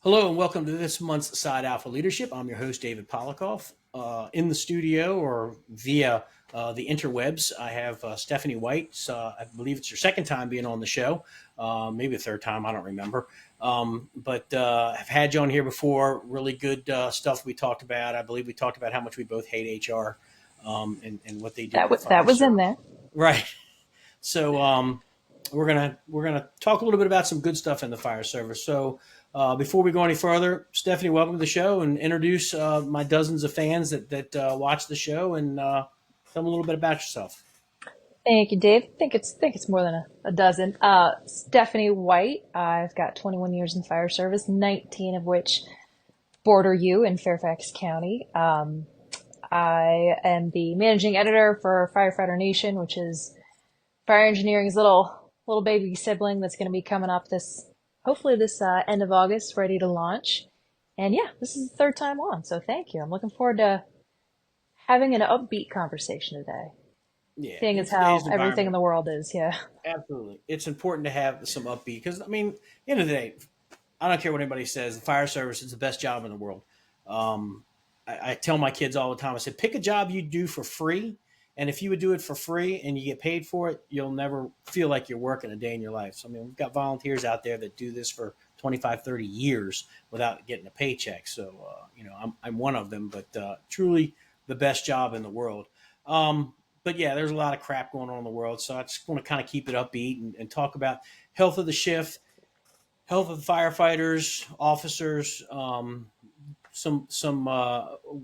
Hello and welcome to this month's Side Alpha Leadership. I'm your host, David Polikoff. In the studio or via the interwebs, I have Stephanie White. I believe it's your second time being on the show, maybe a third time, I don't remember. But I've had you on here before. Really good stuff we talked about. I believe we talked about how much we both hate HR and what they do to the That fire was in service. there. Right. So we're gonna talk a little bit about some good stuff in the fire service. So before we go any further, Stephanie, welcome to the show, and introduce my dozens of fans that watch the show, and tell them a little bit about yourself. Thank you, Dave. Think it's more than a dozen. Stephanie White. I've got 21 years in fire service, 19 of which border you in Fairfax County. I am the managing editor for Firefighter Nation, which is fire engineering's little baby sibling that's going to be coming up hopefully this end of August, ready to launch. And yeah, this is the third time on, so thank you. I'm looking forward to having an upbeat conversation today. Yeah, Seeing in as how today's everything in environment, the world is, yeah. absolutely, it's important to have some upbeat because I mean, at the end of the day, I don't care what anybody says. The fire service is the best job in the world. Um, I tell my kids all the time. I said, pick a job you do for free, and if you would do it for free and you get paid for it, you'll never feel like you're working a day in your life. So I mean, we've got volunteers out there that do this for 25, 30 years without getting a paycheck. So I'm one of them, but truly the best job in the world. But yeah, there's a lot of crap going on in the world, so I just want to kind of keep it upbeat and talk about health of the shift, health of the firefighters, officers, some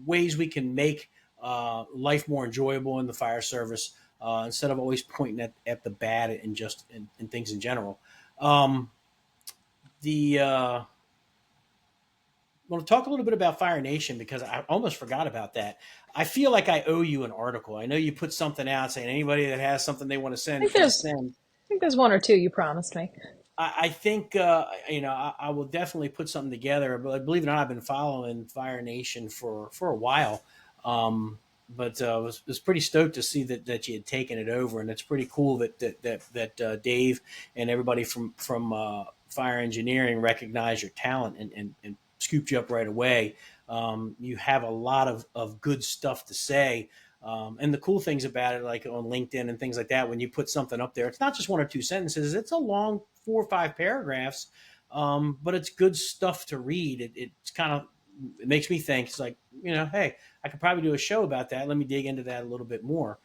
ways we can make life more enjoyable in the fire service instead of always pointing at the bad and just in things in general. Um, the I want to talk a little bit about Fire Nation because I almost forgot about that. I feel like I owe you an article. I know you put something out saying anybody that has something they want to I send, think please there's send. I think there's one or two you promised me. I think I will definitely put something together. But believe it or not, I've been following Fire Nation for a while. But was pretty stoked to see that you had taken it over, and it's pretty cool that Dave and everybody from Fire Engineering recognized your talent and scooped you up right away. You have a lot of good stuff to say. And the cool things about it, like on LinkedIn and things like that, when you put something up there, it's not just one or two sentences; it's a long 4 or 5 paragraphs. But it's good stuff to read. It's kind of it makes me think. It's like hey, I could probably do a show about that. Let me dig into that a little bit more.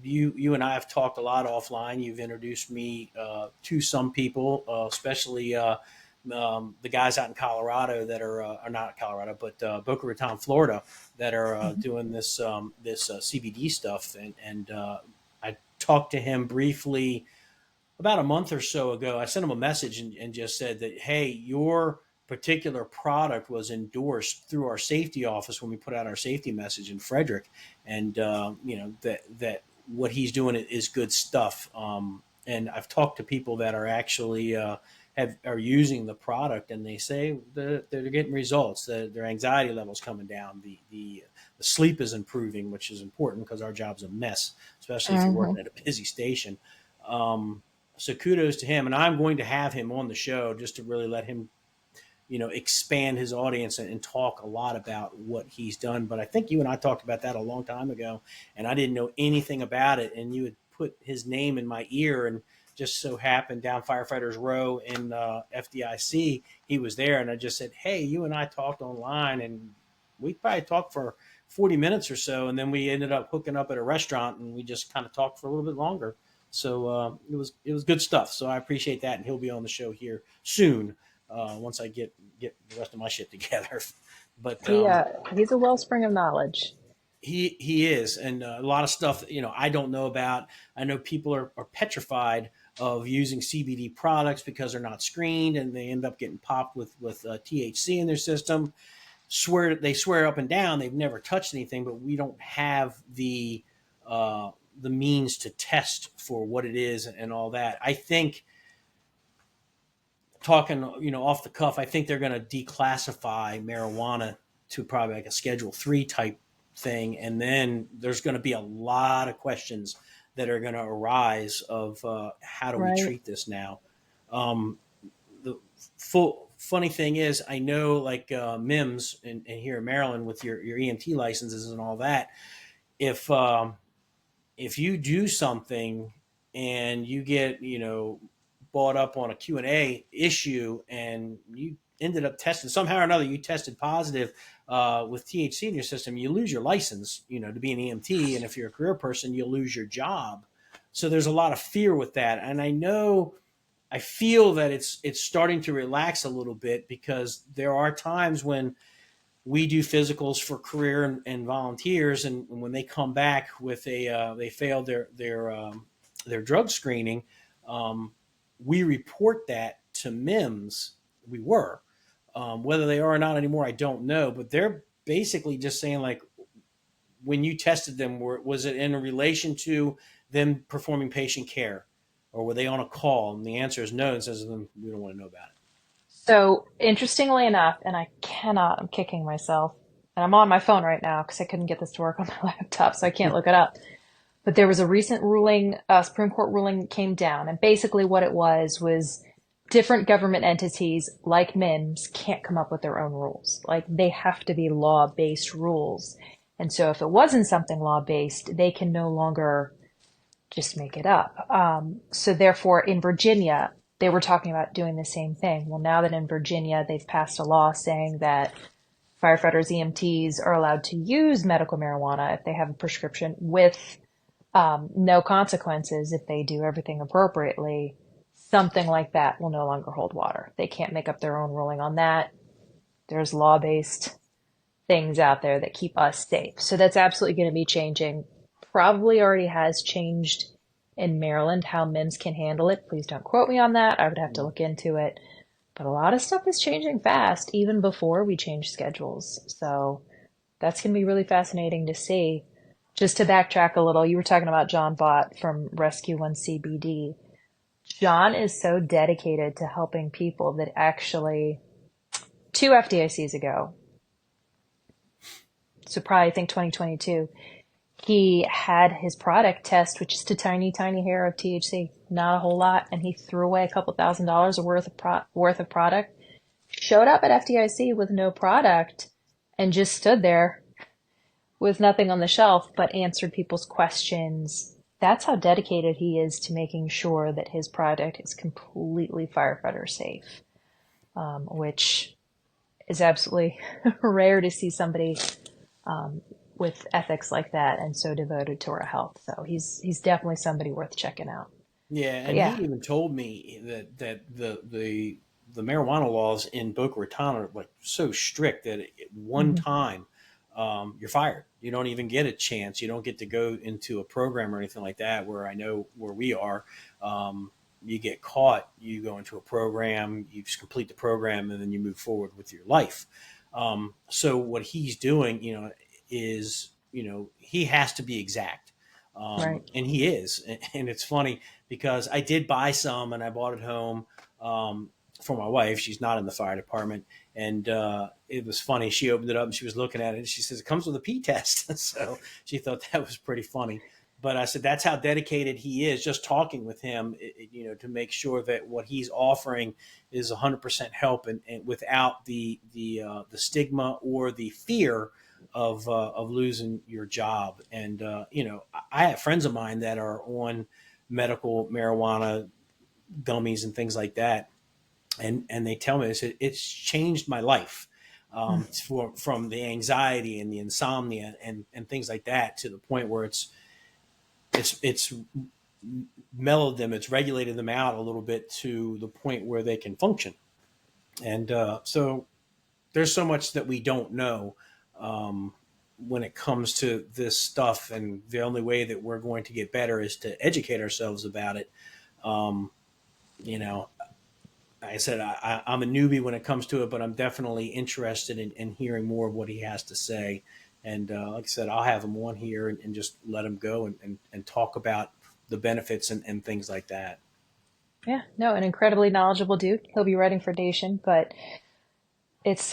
You and I have talked a lot offline. You've introduced me to some people, especially the guys out in Colorado that are not Colorado, but Boca Raton, Florida, that are doing this CBD stuff. And I talked to him briefly about a month or so ago. I sent him a message and just said that, hey, your particular product was endorsed through our safety office when we put out our safety message in Frederick, and that what he's doing is good stuff. And I've talked to people that are actually are using the product, and they say that they're getting results. Their anxiety levels coming down. The sleep is improving, which is important because our job's a mess, especially if you're Hmm. working at a busy station. Um, so kudos to him, and I'm going to have him on the show just to really let him expand his audience and talk a lot about what he's done. But I think you and I talked about that a long time ago, and I didn't know anything about it, and you had put his name in my ear, and just so happened down Firefighters Row in FDIC he was there, and I just said, hey, you and I talked online, and we probably talked for 40 minutes or so, and then we ended up hooking up at a restaurant, and we just kind of talked for a little bit longer. So it was good stuff. So I appreciate that, and he'll be on the show here soon once I get the rest of my shit together. But He's a wellspring of knowledge. he is, and a lot of stuff I don't know about. I know people are petrified of using CBD products because they're not screened, and they end up getting popped with THC in their system. Swear up and down they've never touched anything, but we don't have the means to test for what it is and all that. I think talking off the cuff, I think they're going to declassify marijuana to probably like a Schedule 3 type thing, and then there's going to be a lot of questions that are going to arise of how do we Right. treat this now. um, the full funny thing is, I know like MIMS and here in Maryland with your EMT licenses and all that. If if you do something and you get brought up on a Q&A issue and you ended up testing somehow or another, you tested positive with THC in your system, you lose your license, to be an EMT. And if you're a career person, you'll lose your job. So there's a lot of fear with that. And I feel that it's starting to relax a little bit, because there are times when we do physicals for career and volunteers, and when they come back with they failed their drug screening, um, we report that to MIMS. We were, whether they are or not anymore, I don't know, but they're basically just saying, like, when you tested them, was it in relation to them performing patient care, or were they on a call? And the answer is no. And says to them, we don't want to know about it. So interestingly enough, and I'm kicking myself, and I'm on my phone right now because I couldn't get this to work on my laptop, so I can't look it up. But there was a recent ruling, Supreme Court ruling that came down, and basically what it was different government entities like MIMS can't come up with their own rules. Like, they have to be law-based rules. And so if it wasn't something law-based, they can no longer just make it up. So therefore, in Virginia, they were talking about doing the same thing. Well, now that in Virginia, they've passed a law saying that firefighters, EMTs are allowed to use medical marijuana if they have a prescription with no consequences if they do everything appropriately. Something like that will no longer hold water. They can't make up their own ruling on that. There's law-based things out there that keep us safe. So that's absolutely going to be changing. Probably already has changed in Maryland how MIMS can handle it. Please don't quote me on that. I would have to look into it. But a lot of stuff is changing fast, even before we change schedules. So that's going to be really fascinating to see. Just to backtrack a little, you were talking about John Bott from Rescue One CBD. John is so dedicated to helping people that actually 2 FDICs ago, so probably I think 2022, he had his product test, which is just a tiny, tiny hair of THC, not a whole lot, and he threw away a couple $1,000s worth of product. Showed up at FDIC with no product and just stood there with nothing on the shelf, but answered people's questions. That's how dedicated he is to making sure that his product is completely firefighter safe, which is absolutely rare to see somebody with ethics like that and so devoted to our health. So he's definitely somebody worth checking out. Yeah, But and he yeah, even told me that the marijuana laws in Boca Raton are like so strict that at one hmm time you're fired. You don't even get a chance. You don't get to go into a program or anything like that. Where I know where we are, you get caught, you go into a program, you just complete the program, and then you move forward with your life. So what he's doing, is he has to be exact, right. and he is. And it's funny because I did buy some and I bought it home for my wife. She's not in the fire department, and it was funny. She opened it up and she was looking at it, and she says it comes with a pee test. So she thought that was pretty funny. But I said that's how dedicated he is. Just talking with him, to make sure that what he's offering is 100% help, and without the stigma or the fear of losing your job. And I have friends of mine that are on medical marijuana gummies and things like that, and they tell me it's changed my life, from the anxiety and the insomnia and things like that, to the point where it's mellowed them, it's regulated them out a little bit to the point where they can function. And so there's so much that we don't know when it comes to this stuff, and the only way that we're going to get better is to educate ourselves about it. Um, you know, like I said, I'm a newbie when it comes to it, but I'm definitely interested in hearing more of what he has to say. And like I said, I'll have him on here and just let him go and talk about the benefits and things like that. Yeah, no, an incredibly knowledgeable dude. He'll be writing for Nation, but it's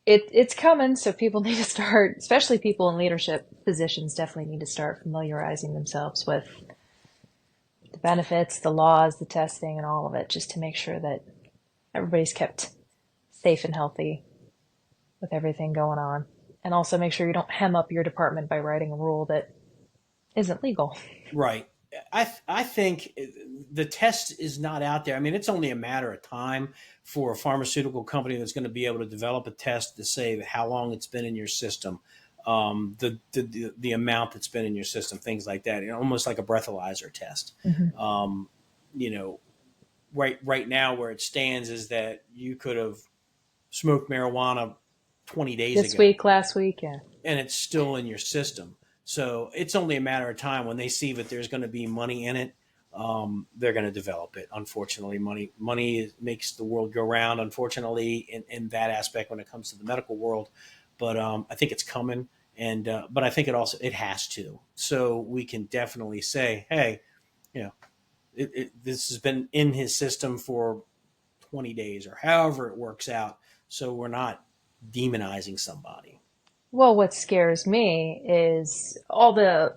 it's coming, so people need to start, especially people in leadership positions, definitely need to start familiarizing themselves with the benefits, the laws, the testing, and all of it, just to make sure that everybody's kept safe and healthy with everything going on. And also make sure you don't hem up your department by writing a rule that isn't legal. Right. I think the test is not out there. I mean, it's only a matter of time for a pharmaceutical company that's going to be able to develop a test to say how long it's been in your system, the amount that's been in your system, things like that. You know, almost like a breathalyzer test. Hmm. Um, you know, right now where it stands is that you could have smoked marijuana 20 days This ago week, last week, yeah. and it's still in your system. So it's only a matter of time when they see that there's going to be money in it. They're going to develop it. Unfortunately, money makes the world go round. Unfortunately, in that aspect, when it comes to the medical world, but I think it's coming, and but I think it has to. So we can definitely say, hey, you know, this has been in his system for 20 days or however it works out. So we're not demonizing somebody. Well, what scares me is the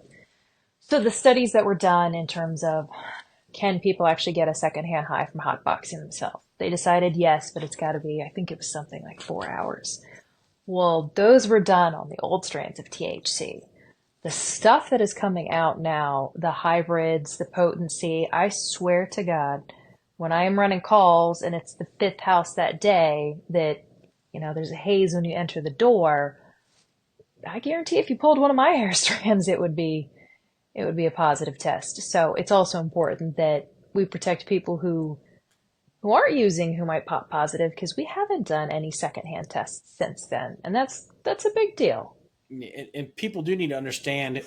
studies that were done in terms of can people actually get a secondhand high from hotboxing themselves? They decided yes, but it's got to be, I think it was something like 4 hours. Well, those were done on the old strains of THC. The stuff that is coming out now, the hybrids, the potency, I swear to God, when I am running calls and it's the fifth house that day that, there's a haze when you enter the door, I guarantee if you pulled one of my hair strands, it would be a positive test. So it's also important that we protect people who aren't using who might pop positive because we haven't done any secondhand tests since then, and that's a big deal. And people do need to understand,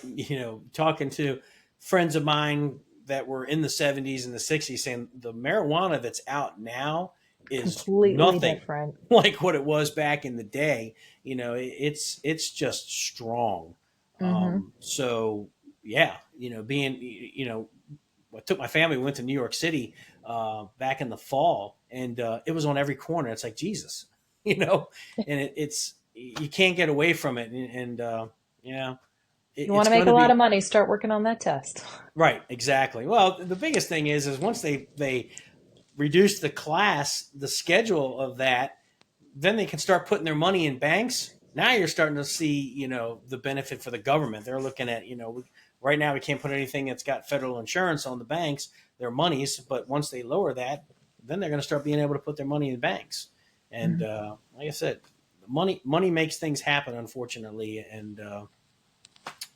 talking to friends of mine that were in the 70s and the 60s saying the marijuana that's out now is Completely nothing different. like what it was back in the day. It's just strong. Hmm. So yeah, being, I took my family, we went to New York City back in the fall, and it was on every corner. It's like Jesus, you know, and it's you can't get away from it, and yeah, You want it's to make going a to lot be of money, start working on that test. right. Exactly. Well, the biggest thing is once they reduce the schedule of that, then they can start putting their money in banks. Now you're starting to see, the benefit for the government. They're looking at, right now we can't put anything that's got federal insurance on the banks, their monies. But once they lower that, then they're going to start being able to put their money in banks. And like I said, money makes things happen, unfortunately. And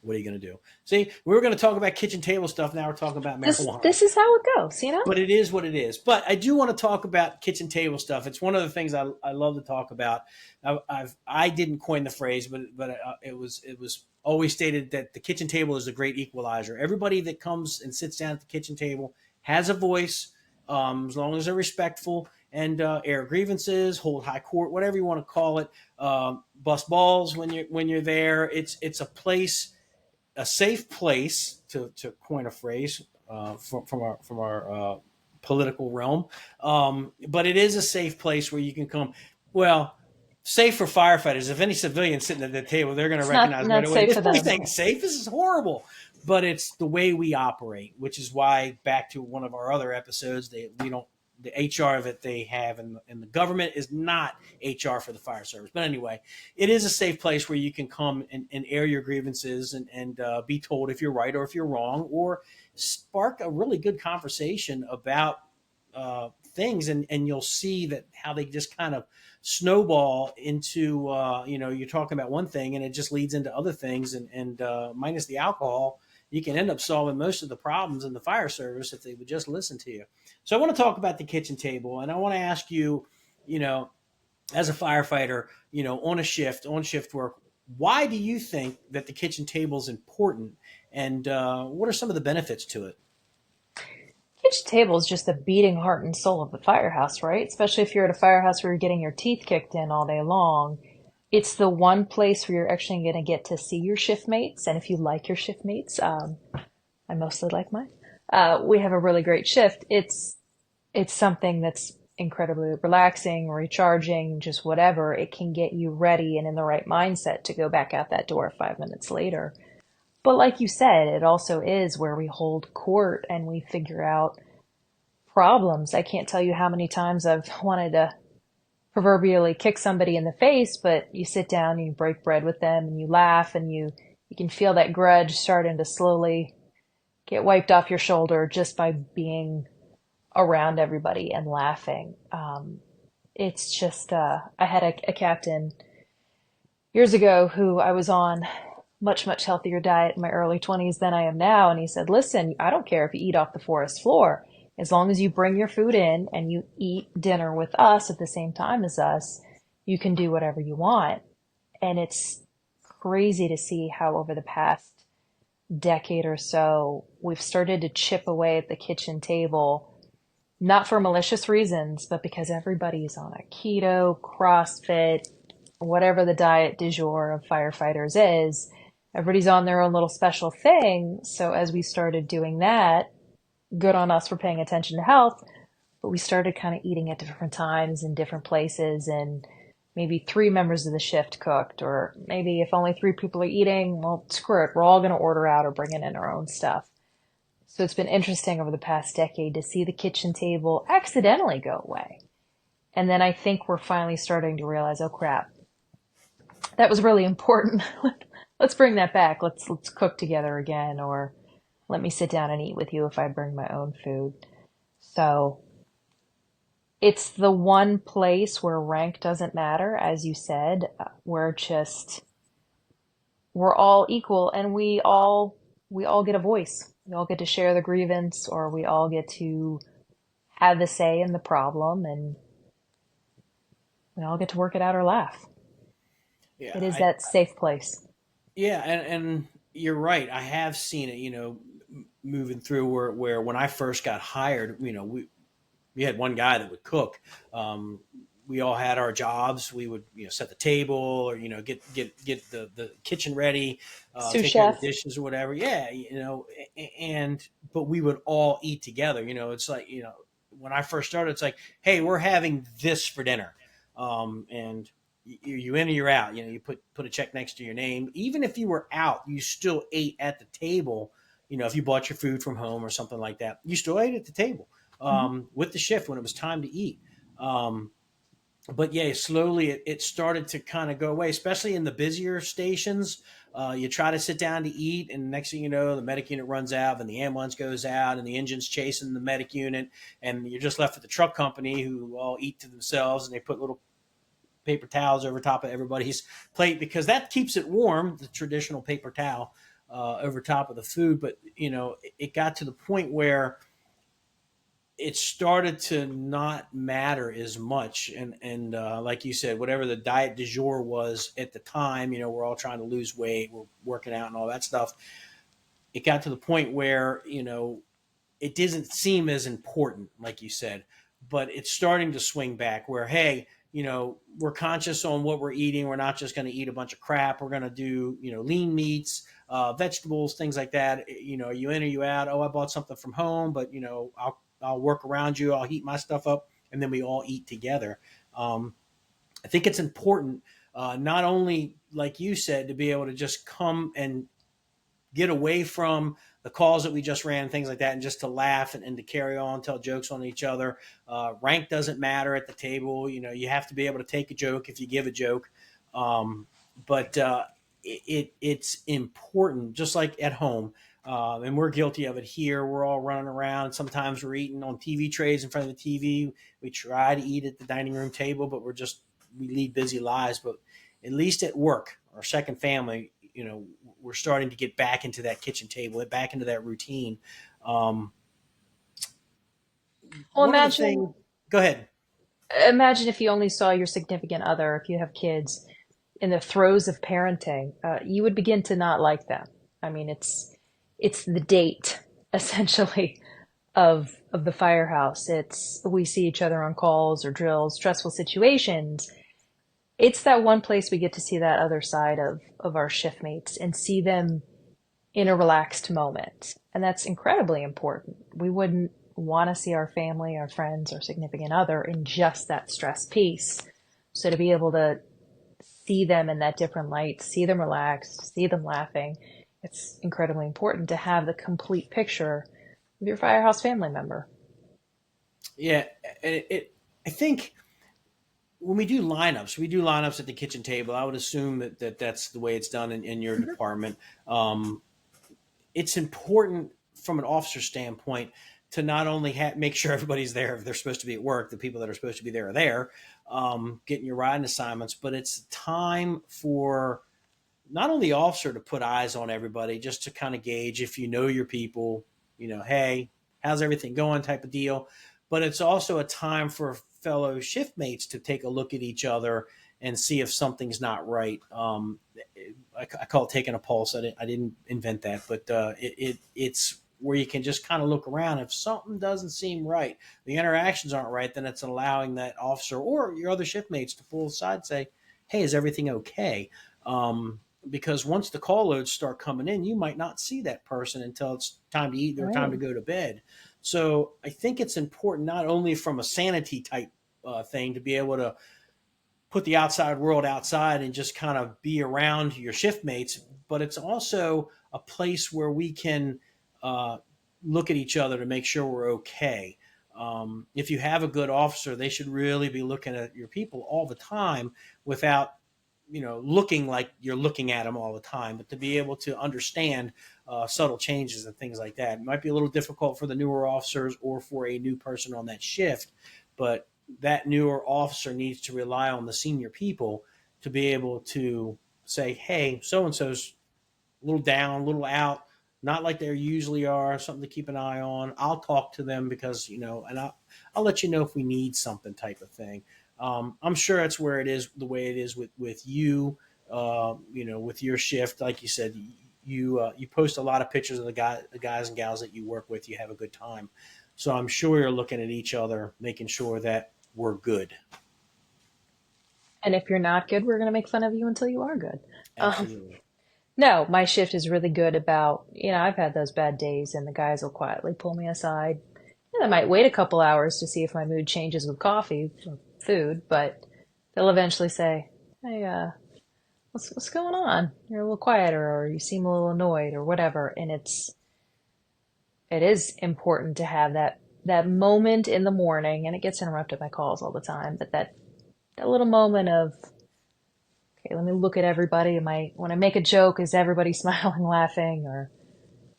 what are you going to do? See, we were going to talk about kitchen table stuff. Now we're talking about This marijuana. this is how it goes. But it is what it is. But I do want to talk about kitchen table stuff. It's one of the things I love to talk about. I didn't coin the phrase, but it was always stated that the kitchen table is a great equalizer. Everybody that comes and sits down at the kitchen table has a voice, as long as they're respectful and air grievances, hold high court, whatever you want to call it. Bust balls when you're there. It's a safe place to coin a phrase from our political realm, but it is a safe place where you can come. Well, safe for firefighters. If any civilian sitting at the table, they're going to It's not recognize right not away. safe This for place them. ain't safe. This is horrible. But it's the way we operate, which is why back to one of our other episodes, we don't the HR that they have in the government is not HR for the fire service. But anyway, it is a safe place where you can come and air your grievances and be told if you're right or if you're wrong, or spark a really good conversation about things, and you'll see that how they just kind of snowball into you're talking about one thing and it just leads into other things, and minus the alcohol, you can end up solving most of the problems in the fire service if they would just listen to you. So I want to talk about the kitchen table, and I want to ask you, you know, as a firefighter, on shift work, why do you think that the kitchen table is important, and what are some of the benefits to it? Kitchen table is just the beating heart and soul of the firehouse, right? Especially if you're at a firehouse where you're getting your teeth kicked in all day long. It's the one place where you're actually going to get to see your shift mates. And if you like your shift mates, I mostly like mine. We have a really great shift. It's something that's incredibly relaxing, recharging, just whatever. It can get you ready and in the right mindset to go back out that door 5 minutes later. But like you said, it also is where we hold court and we figure out problems. I can't tell you how many times I've wanted to proverbially kick somebody in the face, but you sit down and you break bread with them and you laugh and you can feel that grudge starting to slowly get wiped off your shoulder just by being around everybody and laughing. It's just, I had a captain years ago who I was on much healthier diet in my early 20s than I am now. And he said, listen, I don't care if you eat off the forest floor. As long as you bring your food in and you eat dinner with us at the same time as us, you can do whatever you want. And it's crazy to see how over the past decade or so, we've started to chip away at the kitchen table, not for malicious reasons, but because everybody's on a keto, CrossFit, whatever the diet du jour of firefighters is. Everybody's on their own little special thing. So as we started doing that, good on us for paying attention to health, but we started kind of eating at different times in different places, and maybe three members of the shift cooked, or maybe if only three people are eating, well, screw it, we're all going to order out or bring in our own stuff. So it's been interesting over the past decade to see the kitchen table accidentally go away. And then I think we're finally starting to realize, oh crap, that was really important. Let's bring that back. Let's cook together again, or let me sit down and eat with you if I bring my own food. So it's the one place where rank doesn't matter, as you said. We're all equal, and we all get a voice. We all get to share the grievance, or we all get to have a say in the problem, and we all get to work it out or laugh. Yeah, It is that safe place. yeah, and you're right. I have seen it. Moving through where when I first got hired, we had one guy that would cook. Um, we all had our jobs. We would set the table, or get the kitchen ready, Sous take care of the chef. dishes or whatever. Yeah, and but we would all eat together. It's like when I first started, it's like, hey, we're having this for dinner, and you in or you're out. You put a check next to your name. Even if you were out, you still ate at the table. If you bought your food from home or something like that, you still ate at the table Mhm. with the shift when it was time to eat. Um, but yeah, slowly it started to kind of go away, especially in the busier stations. You try to sit down to eat, and next thing you know, the medic unit runs out, and the ambulance goes out, and the engine's chasing the medic unit, and you're just left with the truck company who all eat to themselves, and they put little paper towels over top of everybody's plate because that keeps it warm, the traditional paper towel over top of the food. But it got to the point where it started to not matter as much, and like you said, whatever the diet du jour was at the time, we're all trying to lose weight, we're working out and all that stuff. It got to the point where it doesn't seem as important, like you said, but it's starting to swing back where, hey, we're conscious on what we're eating. We're not just going to eat a bunch of crap. We're going to do, lean meats, vegetables, things like that. You in or you out. Oh, I bought something from home, but I'll work around you. I'll heat my stuff up, and then we all eat together. I think it's important, not only like you said, to be able to just come and get away from the calls that we just ran, things like that, and just to laugh and to carry on, tell jokes on each other. Rank doesn't matter at the table. You have to be able to take a joke if you give a joke. Um, but it's important, just like at home. And we're guilty of it here. We're all running around. Sometimes we're eating on TV trays in front of the TV. We try to eat at the dining room table, but we lead busy lives. But at least at work, our second family, we're starting to get back into that kitchen table, back into that routine. Um, Well, one of the things, go ahead. imagine if you only saw your significant other, if you have kids, in the throes of parenting, you would begin to not like them. I mean, it's the date essentially of the firehouse. It's we see each other on calls or drills, stressful situations. It's that one place we get to see that other side of our shift mates and see them in a relaxed moment. And that's incredibly important. We wouldn't want to see our family, our friends, our significant other in just that stress piece. So to be able to see them in that different light, see them relaxed, see them laughing, it's incredibly important to have the complete picture of your firehouse family member. Yeah, I think when we do lineups at the kitchen table. I would assume that's the way it's done in your Mhm. department. It's important from an officer standpoint to not only make sure everybody's there if they're supposed to be at work, the people that are supposed to be there are there, getting your riding assignments, but it's time for not only the officer to put eyes on everybody, just to kind of gauge if you know your people, hey, how's everything going type of deal. But it's also a time for fellow shift mates to take a look at each other and see if something's not right. I call it taking a pulse. I didn't invent that, but it's where you can just kind of look around. If something doesn't seem right, the interactions aren't right, then it's allowing that officer or your other shift mates to pull aside and say, hey, is everything okay? Because once the call loads start coming in, you might not see that person until it's time to eat or time Right. to go to bed. So I think it's important not only from a sanity type thing to be able to put the outside world outside and just kind of be around your shift mates, but it's also a place where we can uh, look at each other to make sure we're okay. If you have a good officer, they should really be looking at your people all the time without looking like you're looking at them all the time, but to be able to understand subtle changes and things like that. It might be a little difficult for the newer officers or for a new person on that shift, but that newer officer needs to rely on the senior people to be able to say, hey, so and so's a little down, a little out, not like they usually are, something to keep an eye on. I'll talk to them because, and I'll let you know if we need something type of thing. I'm sure that's where it is, the way it is with you, with your shift. Like you said, you post a lot of pictures of the guys and gals that you work with. You have a good time. So I'm sure you're looking at each other, making sure that we're good. And if you're not good, we're going to make fun of you until you are good. Um, Absolutely. no, my shift is really good about, I've had those bad days and the guys will quietly pull me aside. And I might wait a couple hours to see if my mood changes with coffee or food, but they'll eventually say, hey, what's going on? You're a little quieter or you seem a little annoyed or whatever. And it is important to have that moment in the morning, and it gets interrupted by calls all the time, but that little moment of, okay, let me look at everybody. When I make a joke, is everybody smiling, laughing, or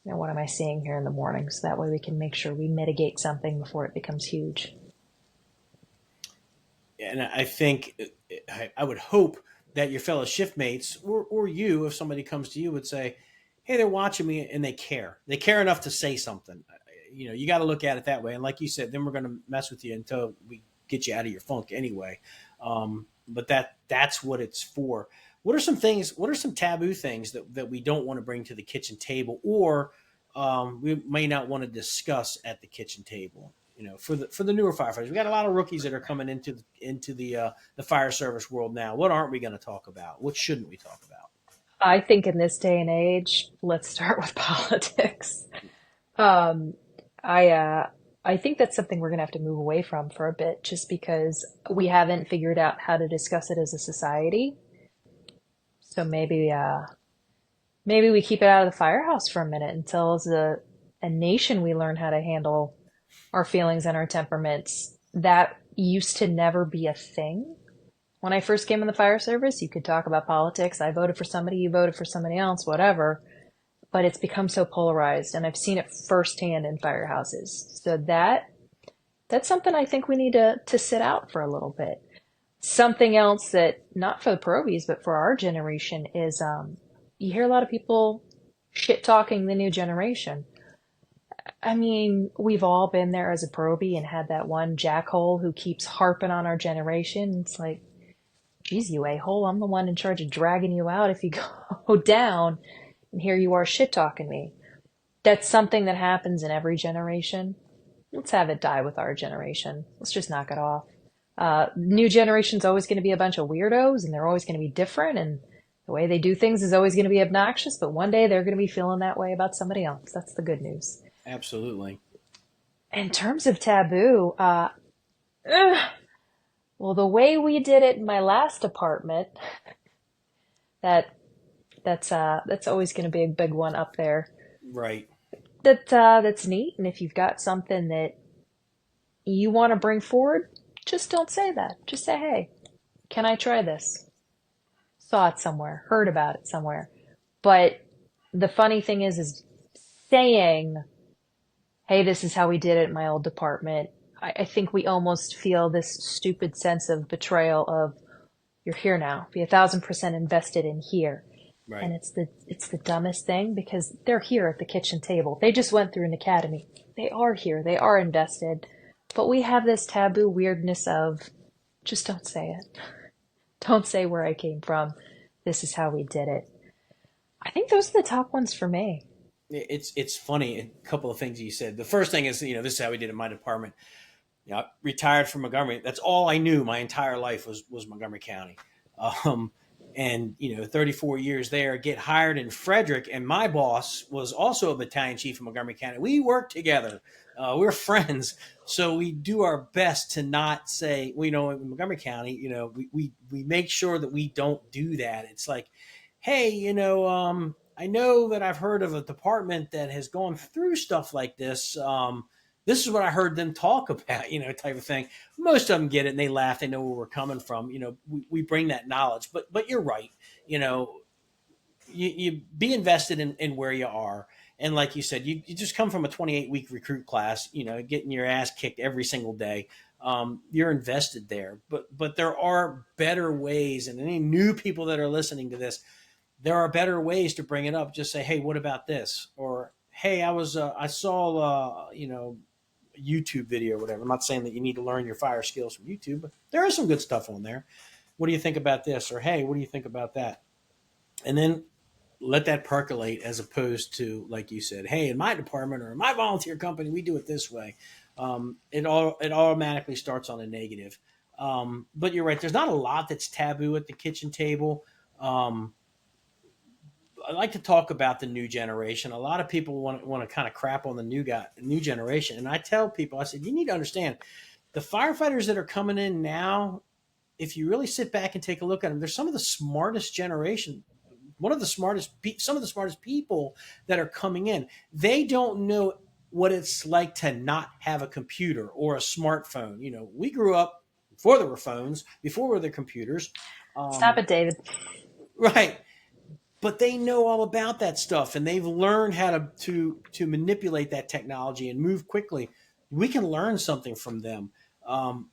what am I seeing here in the morning? So that way we can make sure we mitigate something before it becomes huge. And I think I would hope that your fellow shift mates or you, if somebody comes to you, would say, "Hey, they're watching me and they care. They care enough to say something." You got to look at it that way. And like you said, then we're going to mess with you until we get you out of your funk anyway. But that's what it's for. What are some things? What are some taboo things that we don't want to bring to the kitchen table, or we may not want to discuss at the kitchen table? For the newer firefighters, we got a lot of rookies that are coming into the fire service world now. What aren't we going to talk about? What shouldn't we talk about? I think in this day and age, let's start with politics. Um, I uh, I think that's something we're gonna have to move away from for a bit, just because we haven't figured out how to discuss it as a society. So maybe we keep it out of the firehouse for a minute until, as a nation, we learn how to handle our feelings and our temperaments. That used to never be a thing. When I first came in the fire service, you could talk about politics. I voted for somebody, you voted for somebody else, whatever. But it's become so polarized, and I've seen it firsthand in firehouses. So that's something I think we need to sit out for a little bit. Something else that, not for the probies, but for our generation is, you hear a lot of people shit talking the new generation. I mean, we've all been there as a probie and had that one jackhole who keeps harping on our generation. It's like, geez, you a-hole, I'm the one in charge of dragging you out if you go down, and here you are shit talking me. That's something that happens in every generation. Let's have it die with our generation. Let's just knock it off. New generation's always going to be a bunch of weirdos, and they're always going to be different, and the way they do things is always going to be obnoxious, but one day they're going to be feeling that way about somebody else. That's the good news. Absolutely. In terms of taboo, ugh, well, the way we did it in my last apartment, that that's always going to be a big one up there. Right. That's neat, and if you've got something that you want to bring forward, just don't say that. Just say, hey. can I try this? Saw it somewhere, heard about it somewhere. But the funny thing is saying, hey, this is how we did it in my old department. I think we almost feel this stupid sense of betrayal of you're here now, be 1,000% invested in here. And Right. it's the dumbest thing because they're here at the kitchen table. They just went through an academy. They are here. They are invested. But we have this taboo weirdness of just don't say it. Don't say where I came from. This is how we did it. I think those are the top ones for me. It's funny. A couple of things you said. The first thing is, this is how we did it in my department. I retired from Montgomery. That's all I knew my entire life was Montgomery County. Um, and 34 years there, get hired in Frederick, and my boss was also a battalion chief in Montgomery County. We work together. We're friends, so we do our best to not say, in Montgomery County, we make sure that we don't do that. It's like, hey, I know that I've heard of a department that has gone through stuff like this. This is what I heard them talk about, type of thing. Most of them get it and they laugh. They know where we're coming from. We bring that knowledge, but you're right. You know, you be invested in where you are. And like you said, you just come from a 28-week recruit class, getting your ass kicked every single day. You're invested there, but there are better ways. And any new people that are listening to this, there are better ways to bring it up. Just say, hey, what about this? Or, hey, I saw, YouTube video or whatever. I'm not saying that you need to learn your fire skills from YouTube, but there is some good stuff on there. What do you think about this? Or, hey, what do you think about that? And then let that percolate, as opposed to, like you said, hey, in my department or in my volunteer company, we do it this way. It automatically starts on a negative. But you're right. There's not a lot that's taboo at the kitchen table. Um, I like to talk about the new generation. A lot of people want to kind of crap on the new generation, and I tell people, I said, you need to understand the firefighters that are coming in now. If you really sit back and take a look at them, they're some of the smartest generation. One of the smartest, some of the smartest people that are coming in. They don't know what it's like to not have a computer or a smartphone. We grew up before there were phones, before there were computers. Stop Um, it, David. right, but they know all about that stuff and they've learned how to manipulate that technology and move quickly. We can learn something from them. um,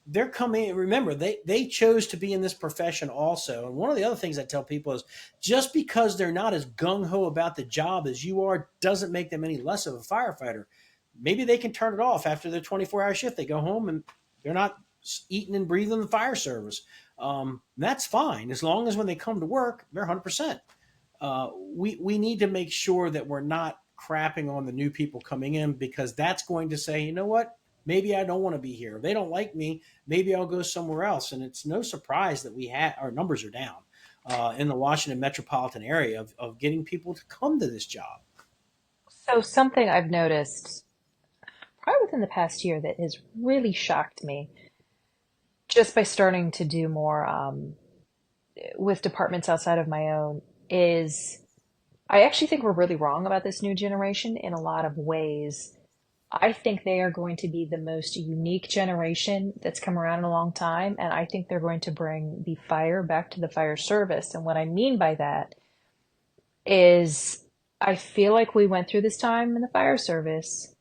they're coming, remember, they chose to be in this profession also. And one of the other things I tell people is, just because they're not as gung-ho about the job as you are doesn't make them any less of a firefighter. Maybe they can turn it off after their 24-hour shift. They go home and they're not eating and breathing the fire service. That's fine, as long as when they come to work they're 100%. We need to make sure that we're not crapping on the new people coming in, because that's going to say, you know what, maybe I don't want to be here. If they don't like me, maybe I'll go somewhere else. And it's no surprise that our numbers are down in the Washington metropolitan area of getting people to come to this job. So something I've noticed probably within the past year that has really shocked me just by starting to do more with departments outside of my own is I actually think we're really wrong about this new generation in a lot of ways. I think they are going to be the most unique generation that's come around in a long time. And I think they're going to bring the fire back to the fire service. And what I mean by that is I feel like we went through this time in the fire service,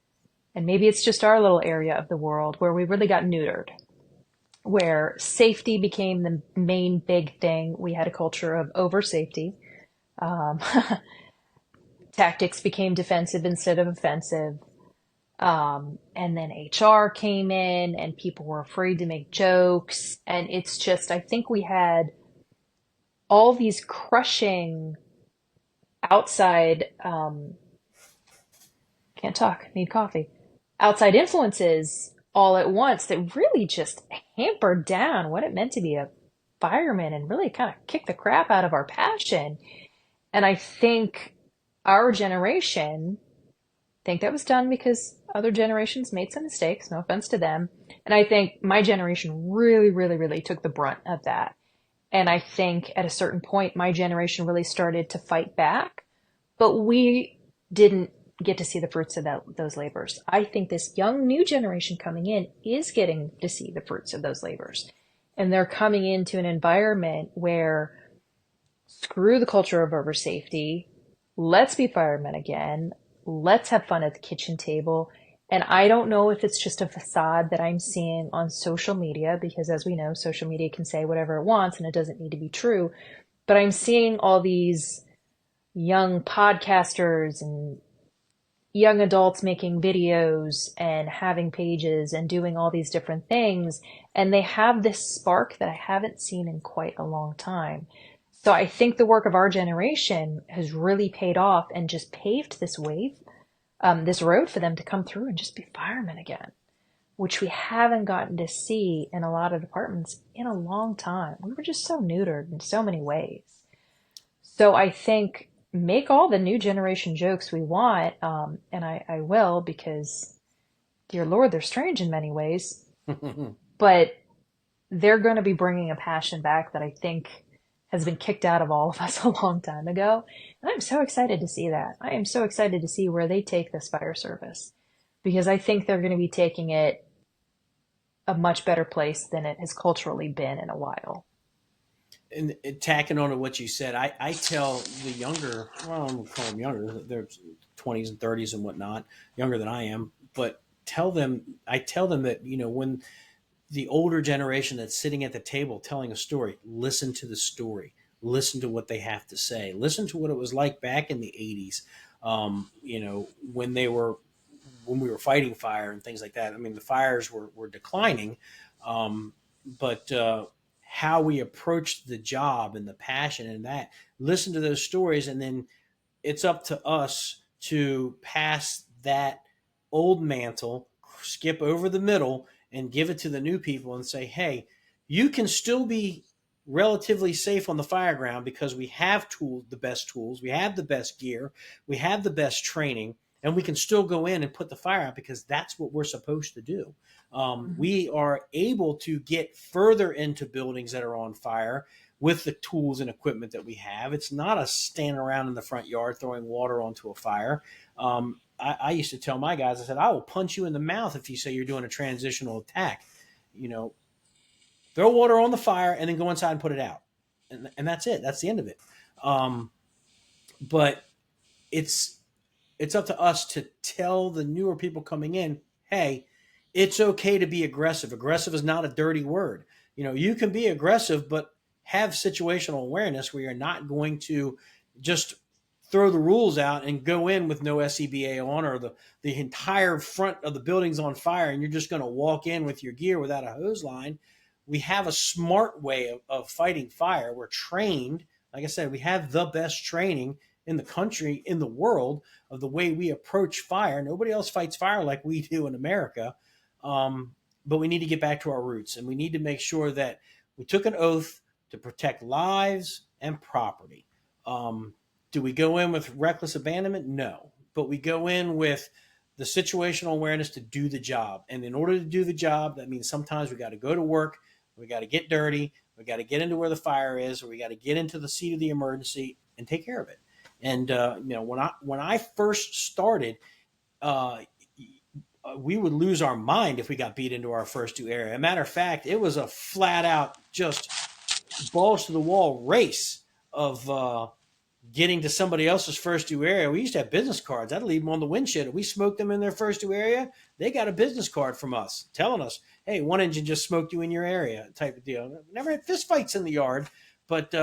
and maybe it's just our little area of the world where we really got neutered, where safety became the main big thing. We had a culture of over safety. Um, Tactics became defensive instead of offensive. And then HR came in and people were afraid to make jokes. And it's just, I think we had all these crushing outside, can't talk, need coffee, outside influences all at once that really just hampered down what it meant to be a fireman and really kind of kicked the crap out of our passion. And I think our generation think that was done because other generations made some mistakes, no offense to them. And I think my generation really, really, really took the brunt of that. And I think at a certain point, my generation really started to fight back, but we didn't get to see the fruits of those labors. I think this young new generation coming in is getting to see the fruits of those labors. and they're coming into an environment where screw the culture of over safety. Let's be firemen again. Let's have fun at the kitchen table. And I don't know if it's just a facade that I'm seeing on social media, because as we know, social media can say whatever it wants and it doesn't need to be true. But I'm seeing all these young podcasters and young adults making videos and having pages and doing all these different things. And they have this spark that I haven't seen in quite a long time. So I think the work of our generation has really paid off and just paved this wave, this road for them to come through and just be firemen again, which we haven't gotten to see in a lot of departments in a long time. We were just so neutered in so many ways. So I think make all the new generation jokes we want, and I will, because dear Lord, they're strange in many ways, but they're going to be bringing a passion back that I think has been kicked out of all of us a long time ago. And I'm so excited to see that. I am so excited to see where they take this fire service, because I think they're going to be taking it a much better place than it has culturally been in a while. And tacking on to what you said, I tell the younger, well, I'm gonna call them younger, they're 20s and 30s and whatnot, younger than I am, but I tell them that, when the older generation that's sitting at the table telling a story, listen to the story, listen to what they have to say, listen to what it was like back in the 80s, when we were fighting fire and things like that. I mean, the fires were declining, but how we approached the job and the passion and that, listen to those stories, and then it's up to us to pass that old mantle, skip over the middle, and give it to the new people and say, hey, you can still be relatively safe on the fire ground because we have the best tools, we have the best gear, we have the best training, and we can still go in and put the fire out because that's what we're supposed to do. Mhm. We are able to get further into buildings that are on fire with the tools and equipment that we have. It's not a standing around in the front yard throwing water onto a fire. I used to tell my guys, I said, I will punch you in the mouth if you say you're doing a transitional attack. You know, throw water on the fire and then go inside and put it out. And that's it. That's the end of it. Um, but it's it's up to us to tell the newer people coming in, hey, it's okay to be aggressive. Aggressive is not a dirty word. You can be aggressive, but have situational awareness where you're not going to just throw the rules out and go in with no SCBA on, or the entire front of the building's on fire and you're just going to walk in with your gear without a hose line. We have a smart way of fighting fire. We're trained. Like I said, we have the best training in the country, in the world, of the way we approach fire. Nobody else fights fire like we do in America. But we need to get back to our roots, and we need to make sure that we took an oath to protect lives and property. Do we go in with reckless abandonment? No. But we go in with the situational awareness to do the job. And in order to do the job, that means sometimes we got to go to work, we got to get dirty, we got to get into where the fire is, or we got to get into the seat of the emergency and take care of it. And when I first started, uh, we would lose our mind if we got beat into our first due area. As a matter of fact, it was a flat out just balls to the wall race of getting to somebody else's first due area. We used to have business cards. I'd leave them on the windshield. If we smoked them in their first due area, they got a business card from us telling us, hey, one engine just smoked you in your area, type of deal. Never had fist fights in the yard, but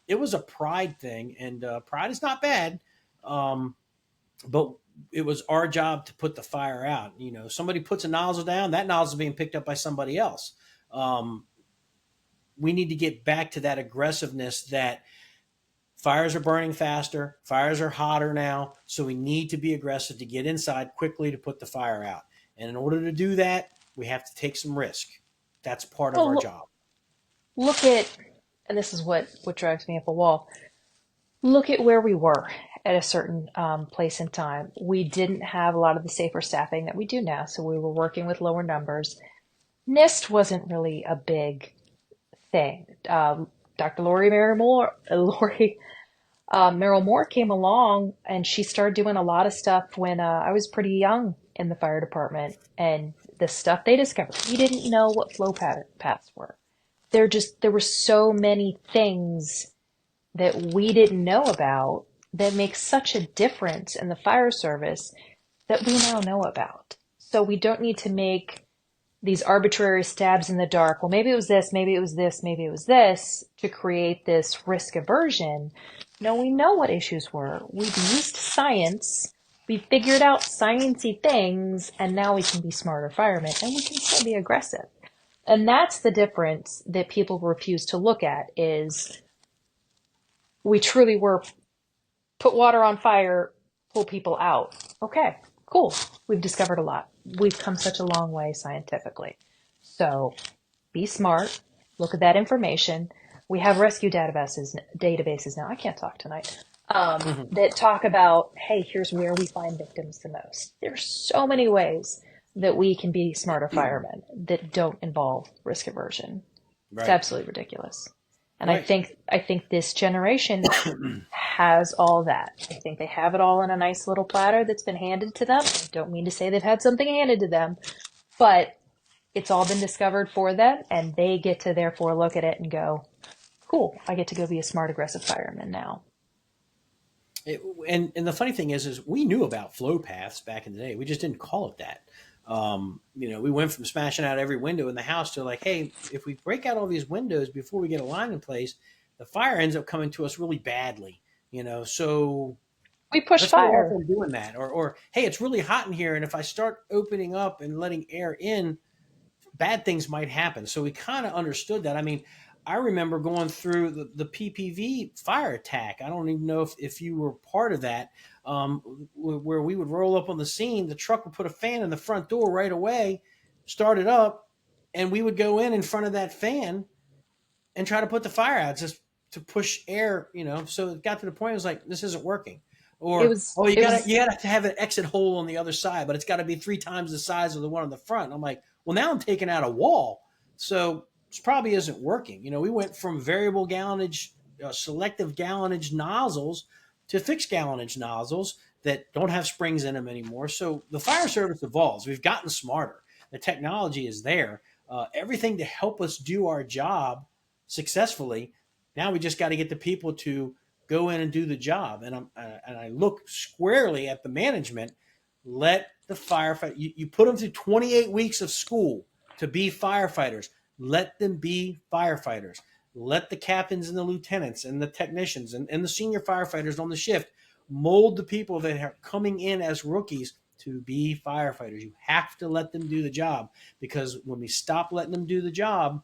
it was a pride thing, and pride is not bad. But it was our job to put the fire out. Somebody puts a nozzle down, that nozzle is being picked up by somebody else. Um, we need to get back to that aggressiveness that fires are burning faster, fires are hotter now, so we need to be aggressive to get inside quickly to put the fire out. And in order to do that, we have to take some risk. That's part of Well, our job. look at, and this is what drives me up a wall. Look at where we were at a certain place in time. We didn't have a lot of the safer staffing that we do now, so we were working with lower numbers. NIST wasn't really a big thing. Dr. Merrill Moore came along, and she started doing a lot of stuff when I was pretty young in the fire department. And the stuff they discovered, we didn't know what flow paths were. there were so many things that we didn't know about that make such a difference in the fire service that we now know about. So we don't need to make these arbitrary stabs in the dark. Well, maybe it was this, maybe it was this, maybe it was this to create this risk aversion. No, we know what issues were. We've used science. We figured out sciencey things, and now we can be smarter firemen, and we can still be aggressive. And that's the difference that people refuse to look at is we truly were put water on fire, pull people out. Okay, cool. We've discovered a lot. We've come such a long way scientifically. So be smart. Look at that information. We have rescue databases now. I can't talk tonight. Mhm. That talk about, hey, here's where we find victims the most. There's so many ways that we can be smarter firemen that don't involve risk aversion. It's Right. absolutely ridiculous. And Right. I think this generation has all that. I think they have it all in a nice little platter that's been handed to them. I don't mean to say they've had something handed to them, but it's all been discovered for them, and they get to therefore look at it and go, cool, I get to go be a smart, aggressive fireman now. It, and the funny thing is we knew about flow paths back in the day. We just didn't call it that. We went from smashing out every window in the house to like, hey, if we break out all these windows before we get a line in place, the fire ends up coming to us really badly. So We push let's go off fire. on doing that. Or hey, it's really hot in here, and if I start opening up and letting air in, bad things might happen. So we kind of understood that. I mean, I remember going through the PPV fire attack. I don't even know if you were part of that, where we would roll up on the scene. The truck would put a fan in the front door right away, start it up, and we would go in front of that fan and try to put the fire out just to push air. So it got to the point it was like, this isn't working. Or, oh, you it gotta was, you gotta have an exit hole on the other side, but it's got to be 3 times the size of the one on the front. And I'm like, well, now I'm taking out a wall, so this probably isn't working. We went from variable gallonage, selective gallonage nozzles to fixed gallonage nozzles that don't have springs in them anymore. So the fire service evolves. We've gotten smarter. The technology is there. Everything to help us do our job successfully. Now we just got to get the people to go in and do the job. And I look squarely at the management. Let the firefighter. You put them through 28 weeks of school to be firefighters. Let them be firefighters. Let the captains and the lieutenants and the technicians and the senior firefighters on the shift mold the people that are coming in as rookies to be firefighters. You have to let them do the job, because when we stop letting them do the job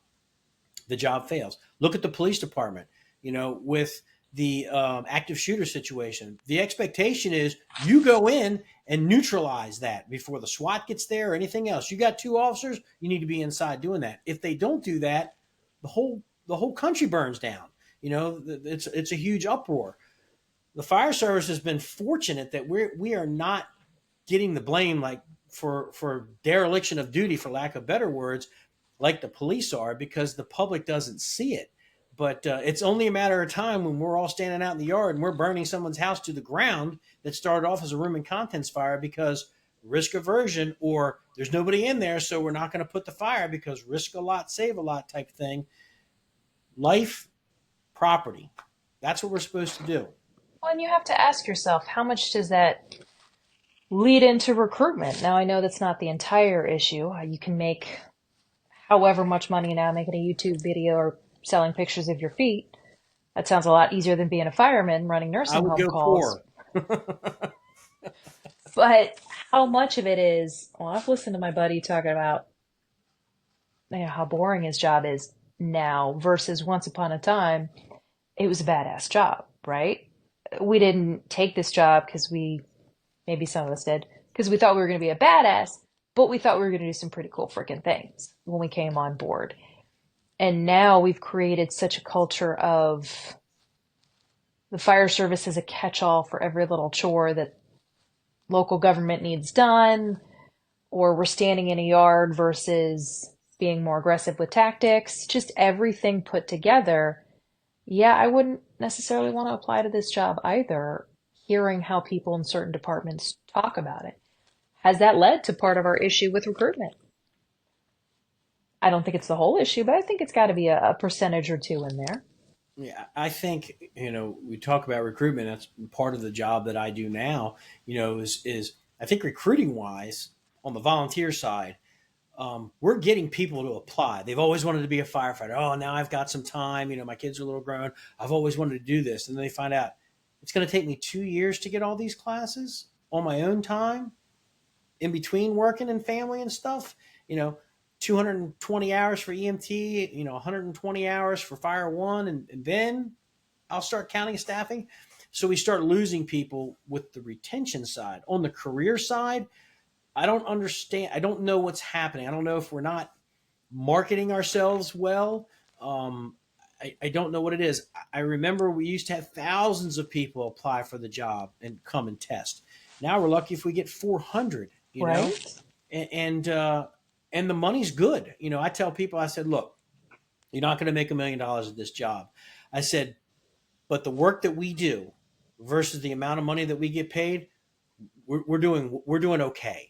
fails. Look at the police department. With the active shooter situation, the expectation is you go in and neutralize that before the SWAT gets there or anything else. You got 2 officers, you need to be inside doing that. If they don't do that, the whole country burns down. It's a huge uproar. The fire service has been fortunate that we are not getting the blame, like for dereliction of duty, for lack of better words, like the police are, because the public doesn't see it. But it's only a matter of time when we're all standing out in the yard and we're burning someone's house to the ground that started off as a room and contents fire because risk aversion, or there's nobody in there, so we're not going to put the fire because risk a lot, save a lot type thing. Life, property. That's what we're supposed to do. well, and you have to ask yourself, how much does that lead into recruitment? Now, I know that's not the entire issue. You can make however much money now making a YouTube video or selling pictures of your feet. That sounds a lot easier than being a fireman running I nursing would home go calls. poor. But how much of it is, well, I've listened to my buddy talking about how boring his job is now versus once upon a time, it was a badass job, right? We didn't take this job because maybe some of us did, because we thought we were going to be a badass, but we thought we were going to do some pretty cool freaking things when we came on board. And now we've created such a culture of the fire service as a catch-all for every little chore that local government needs done, or we're standing in a yard versus being more aggressive with tactics, just everything put together. Yeah, I wouldn't necessarily want to apply to this job either, hearing how people in certain departments talk about it. Has that led to part of our issue with recruitment? I don't think it's the whole issue, but I think it's got to be a percentage or two in there. Yeah, I think we talk about recruitment. That's part of the job that I do now. Is I think recruiting wise on the volunteer side, we're getting people to apply. They've always wanted to be a firefighter. Oh, now I've got some time. My kids are a little grown. I've always wanted to do this, and then they find out it's going to take me 2 years to get all these classes on my own time in between working and family and stuff. You know, 220 hours for EMT. 120 hours for Fire One, and then I'll start counting staffing. So we start losing people with the retention side. On the career side, I don't understand. I don't know what's happening. I don't know if we're not marketing ourselves well. Um, I don't know what it is. I remember we used to have thousands of people apply for the job and come and test. Now we're lucky if we get 400. Right? And and the money's good. I tell people, I said, look, you're not going to make $1 million at this job. I said, but the work that we do versus the amount of money that we get paid, we're doing okay.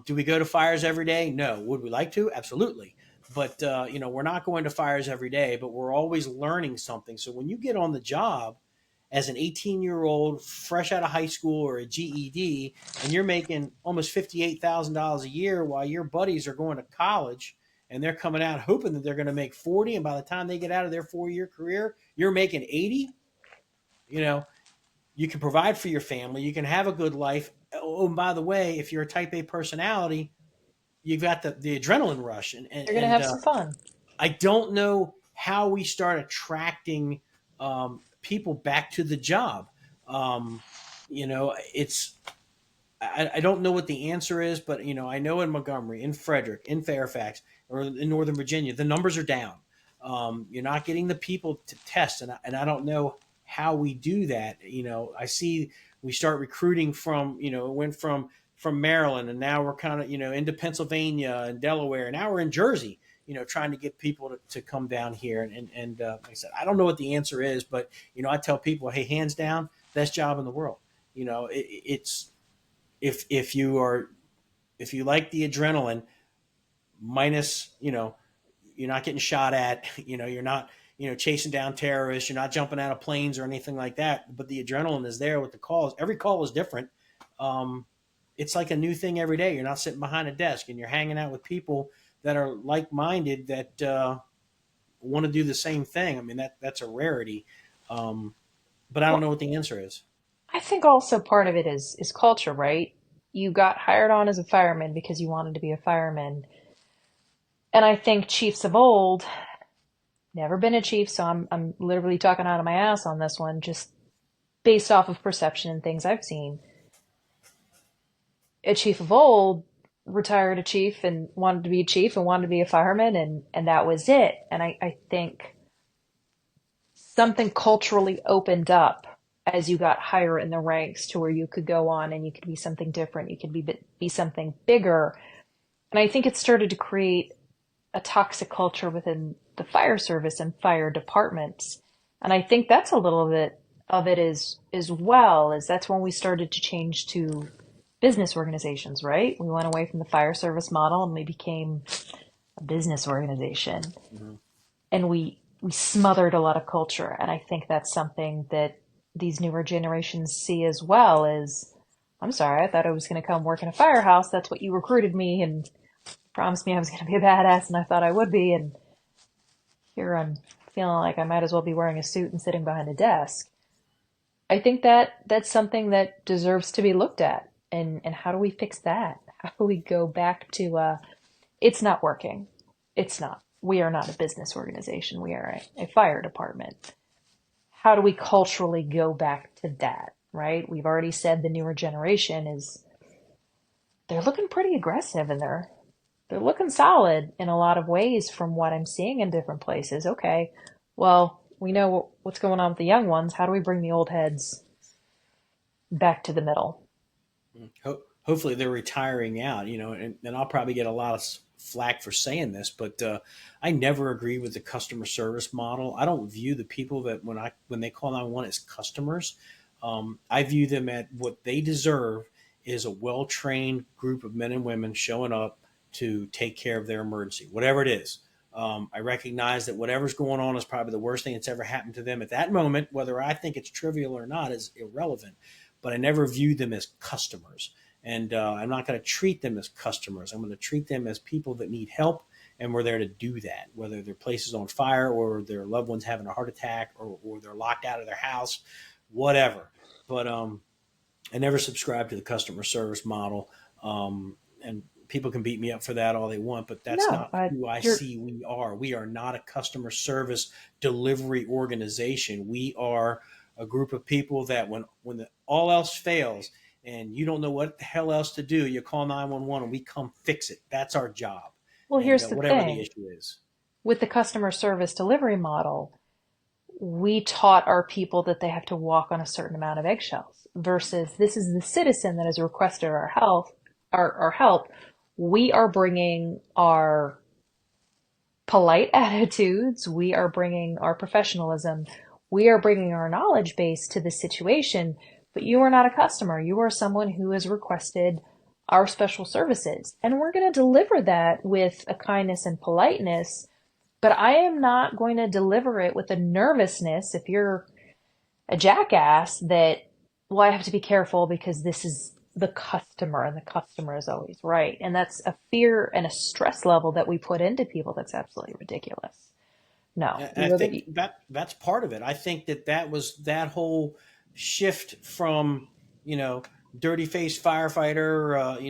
Do we go to fires every day? No. Would we like to? Absolutely. But we're not going to fires every day, but we're always learning something. So when you get on the job as an 18-year-old fresh out of high school or a GED, and you're making almost $58,000 a year while your buddies are going to college and they're coming out hoping that they're going to make 40, and by the time they get out of their 4-year career, you're making 80. You know, you can provide for your family, you can have a good life. Oh, and by the way, if you're a type A personality, you've got the adrenaline rush, and You're going to have some fun. I don't know how we start attracting people back to the job. Um, it's I don't know what the answer is, but I know in Montgomery, in Frederick, in Fairfax, or in Northern Virginia, the numbers are down. You're not getting the people to test, and I don't know how we do that. I see we start recruiting from it went from Maryland, and now we're kind of into Pennsylvania and Delaware, and now we're in Jersey. Trying to get people to come down here, and like I said, I don't know what the answer is, but I tell people, hey, hands down, best job in the world. It's if you like the adrenaline minus you're not getting shot at, you're not chasing down terrorists, you're not jumping out of planes or anything like that, but the adrenaline is there with the calls. Every call is different. It's like a new thing every day. You're not sitting behind a desk, and you're hanging out with people that are like-minded, that want to do the same thing. I mean, that's a rarity. But I don't know Well, what the answer is. I think also part of it is culture, right? You got hired on as a fireman because you wanted to be a fireman. And I think chiefs of old, never been a chief, so I'm literally talking out of my ass on this one, just based off of perception and things I've seen. A chief of old retired a chief and wanted to be a chief and wanted to be a fireman, and that was it. And I think something culturally opened up as you got higher in the ranks to where you could go on and you could be something different. You could be something bigger. And I think it started to create a toxic culture within the fire service and fire departments. And I think that's a little bit of it as well, is that's when we started to change to business organizations, right? We went away from the fire service model and we became a business organization. Mhm. And we smothered a lot of culture. And I think that's something that these newer generations see as well. Is, I'm sorry, I thought I was going to come work in a firehouse. That's what you recruited me and promised me I was going to be a badass, and I thought I would be. And here I'm feeling like I might as well be wearing a suit and sitting behind a desk. I think that that's something that deserves to be looked at. And how do we fix that? How do we go back to it's not working. It's not. We are not a business organization. We are a fire department. How do we culturally go back to that, right? We've already said the newer generation is, they're looking pretty aggressive, and they're looking solid in a lot of ways from what I'm seeing in different places. Okay, well, we know what's going on with the young ones. How do we bring the old heads back to the middle? Hopefully they're retiring out, and I'll probably get a lot of flack for saying this, but I never agree with the customer service model. I don't view the people that when they call 911 as customers. I view them at what they deserve is a well trained group of men and women showing up to take care of their emergency, whatever it is. I recognize that whatever's going on is probably the worst thing that's ever happened to them at that moment. Whether I think it's trivial or not is irrelevant. But I never view them as customers. And I'm not going to treat them as customers. I'm going to treat them as people that need help, and we're there to do that. Whether their place is on fire, or their loved one's having a heart attack, or they're locked out of their house, whatever. But I never subscribe to the customer service model. And people can beat me up for that all they want, but that's No, not who I you're see we are. We are not a customer service delivery organization. We are a group of people that all else fails and you don't know what the hell else to do, you call 911 and we come fix it. That's our job. well, And here's the whatever the thing. issue is. With the customer service delivery model, we taught our people that they have to walk on a certain amount of eggshells versus this is the citizen that has requested our help. We are bringing our polite attitudes. We are bringing our professionalism. We are bringing our knowledge base to the situation, but you are not a customer. You are someone who has requested our special services. And we're going to deliver that with a kindness and politeness, but I am not going to deliver it with a nervousness if you're a jackass that, well, I have to be careful because this is the customer and the customer is always right. And that's a fear and a stress level that we put into people that's absolutely ridiculous. No, I think that's part of it. I think that was that whole shift from, you know, dirty faced firefighter,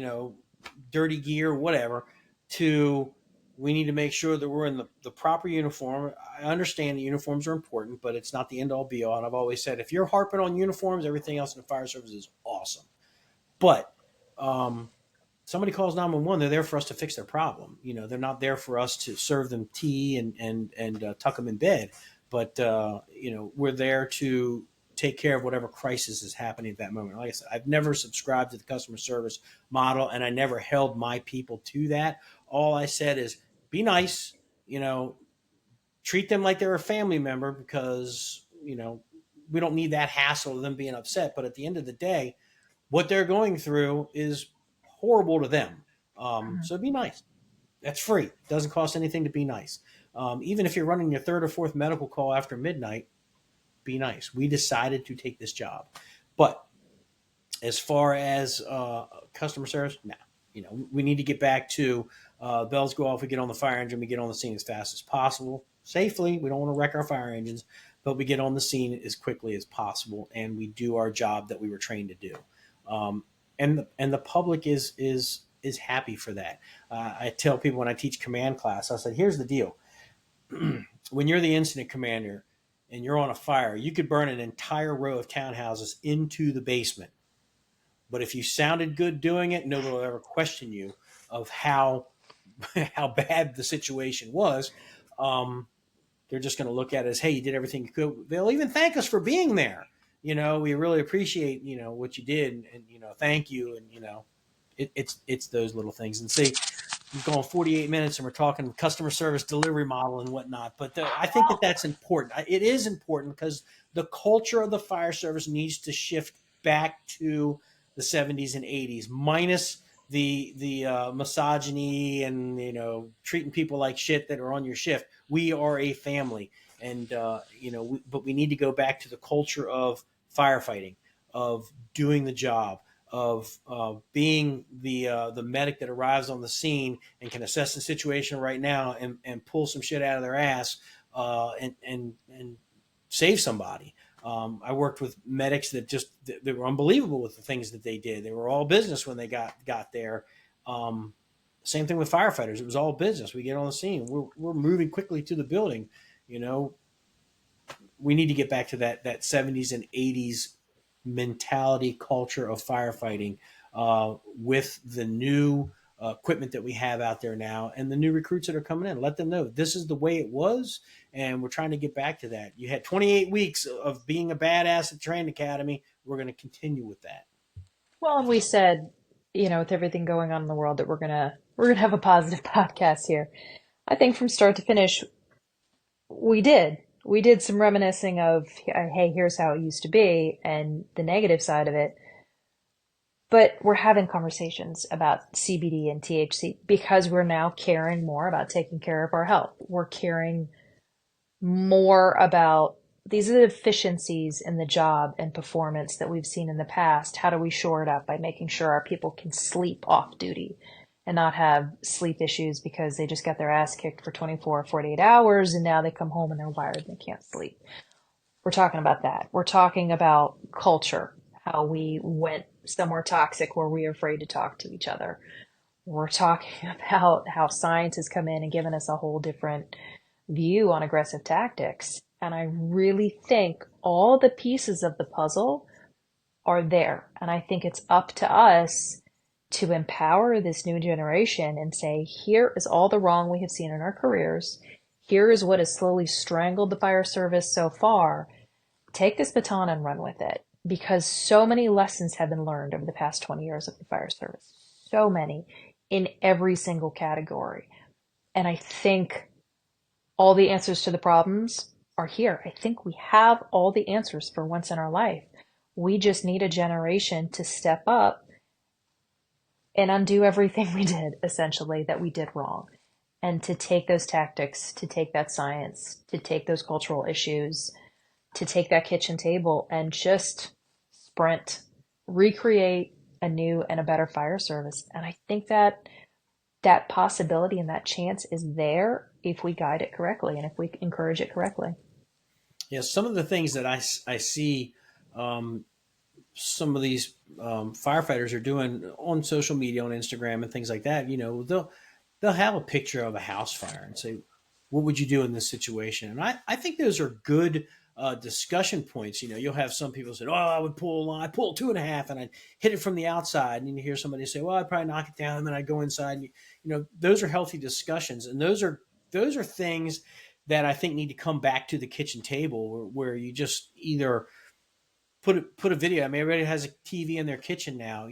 dirty gear, whatever, to we need to make sure that we're in the proper uniform. I understand the uniforms are important, but it's not the end all be all. And I've always said, if you're harping on uniforms, everything else in the fire service is awesome. But um, somebody calls 911, they're there for us to fix their problem. They're not there for us to serve them tea and tuck them in bed. But we're there to take care of whatever crisis is happening at that moment. Like I said, I've never subscribed to the customer service model, and I never held my people to that. All I said is be nice, you know, treat them like they're a family member, because we don't need that hassle of them being upset. But at the end of the day, what they're going through is horrible to them. So be nice. That's free. It doesn't cost anything to be nice. Even if you're running your third or fourth medical call after midnight, be nice. We decided to take this job. But as far as customer service, no. We need to get back to bells go off, we get on the fire engine, we get on the scene as fast as possible, safely. We don't want to wreck our fire engines, but we get on the scene as quickly as possible, and we do our job that we were trained to do. Um, and the public is happy for that. I tell people when I teach command class, I said, here's the deal. When you're the incident commander and you're on a fire, you could burn an entire row of townhouses into the basement. But if you sounded good doing it, nobody will ever question you of how how bad the situation was. Um, they're just going to look at it as, hey, you did everything you could. They'll even thank us for being there. We really appreciate what you did, and thank you, and it's those little things. And see, we've gone 48 minutes and we're talking customer service delivery model and whatnot. But I think that's important. It is important because the culture of the fire service needs to shift back to the 70s and 80s, minus the misogyny and treating people like shit that are on your shift. We are a family, and but we need to go back to the culture of firefighting, of doing the job, of being the medic that arrives on the scene and can assess the situation right now and pull some shit out of their ass and save somebody. I worked with medics that they were unbelievable with the things that they did. They were all business when they got there. Same thing with firefighters. It was all business. We get on the scene. We're moving quickly to the building. We need to get back to that 70s and 80s mentality culture of firefighting with the new equipment that we have out there now and the new recruits that are coming in. Let them know this is the way it was, and we're trying to get back to that. You had 28 weeks of being a badass at Training Academy. We're going to continue with that. well, and we said, with everything going on in the world, that we're gonna have a positive podcast here. I think from start to finish, we did some reminiscing of, hey, here's how it used to be, and the negative side of it. But we're having conversations about CBD and THC because we're now caring more about taking care of our health. We're caring more about these are the efficiencies in the job and performance that we've seen in the past. How do we shore it up by making sure our people can sleep off duty and not have sleep issues because they just got their ass kicked for 24 or 48 hours and now they come home and they're wired and they can't sleep. We're talking about that. We're talking about culture, how we went somewhere toxic where we are afraid to talk to each other. We're talking about how science has come in and given us a whole different view on aggressive tactics. And I really think all the pieces of the puzzle are there. And I think it's up to us to empower this new generation and say, here is all the wrong we have seen in our careers. Here is what has slowly strangled the fire service so far. Take this baton and run with it because so many lessons have been learned over the past 20 years of the fire service. So many in every single category. And I think all the answers to the problems are here. I think we have all the answers for once in our life. We just need a generation to step up and undo everything we did, essentially, that we did wrong. And to take those tactics, to take that science, to take those cultural issues, to take that kitchen table and just sprint, recreate a new and a better fire service. And I think that that possibility and that chance is there if we guide it correctly and if we encourage it correctly. Yeah, some of the things that I see um, some of these firefighters are doing on social media, on Instagram, and things like that. They'll have a picture of a house fire and say, "What would you do in this situation?" And I think those are good discussion points. You'll have some people say, "Oh, I would pull a line, I pull 2.5, and I'd hit it from the outside." And you hear somebody say, "Well, I'd probably knock it down, and then I'd go inside." And those are healthy discussions, and those are things that I think need to come back to the kitchen table, where you just either put a video. I mean, everybody has a TV in their kitchen now.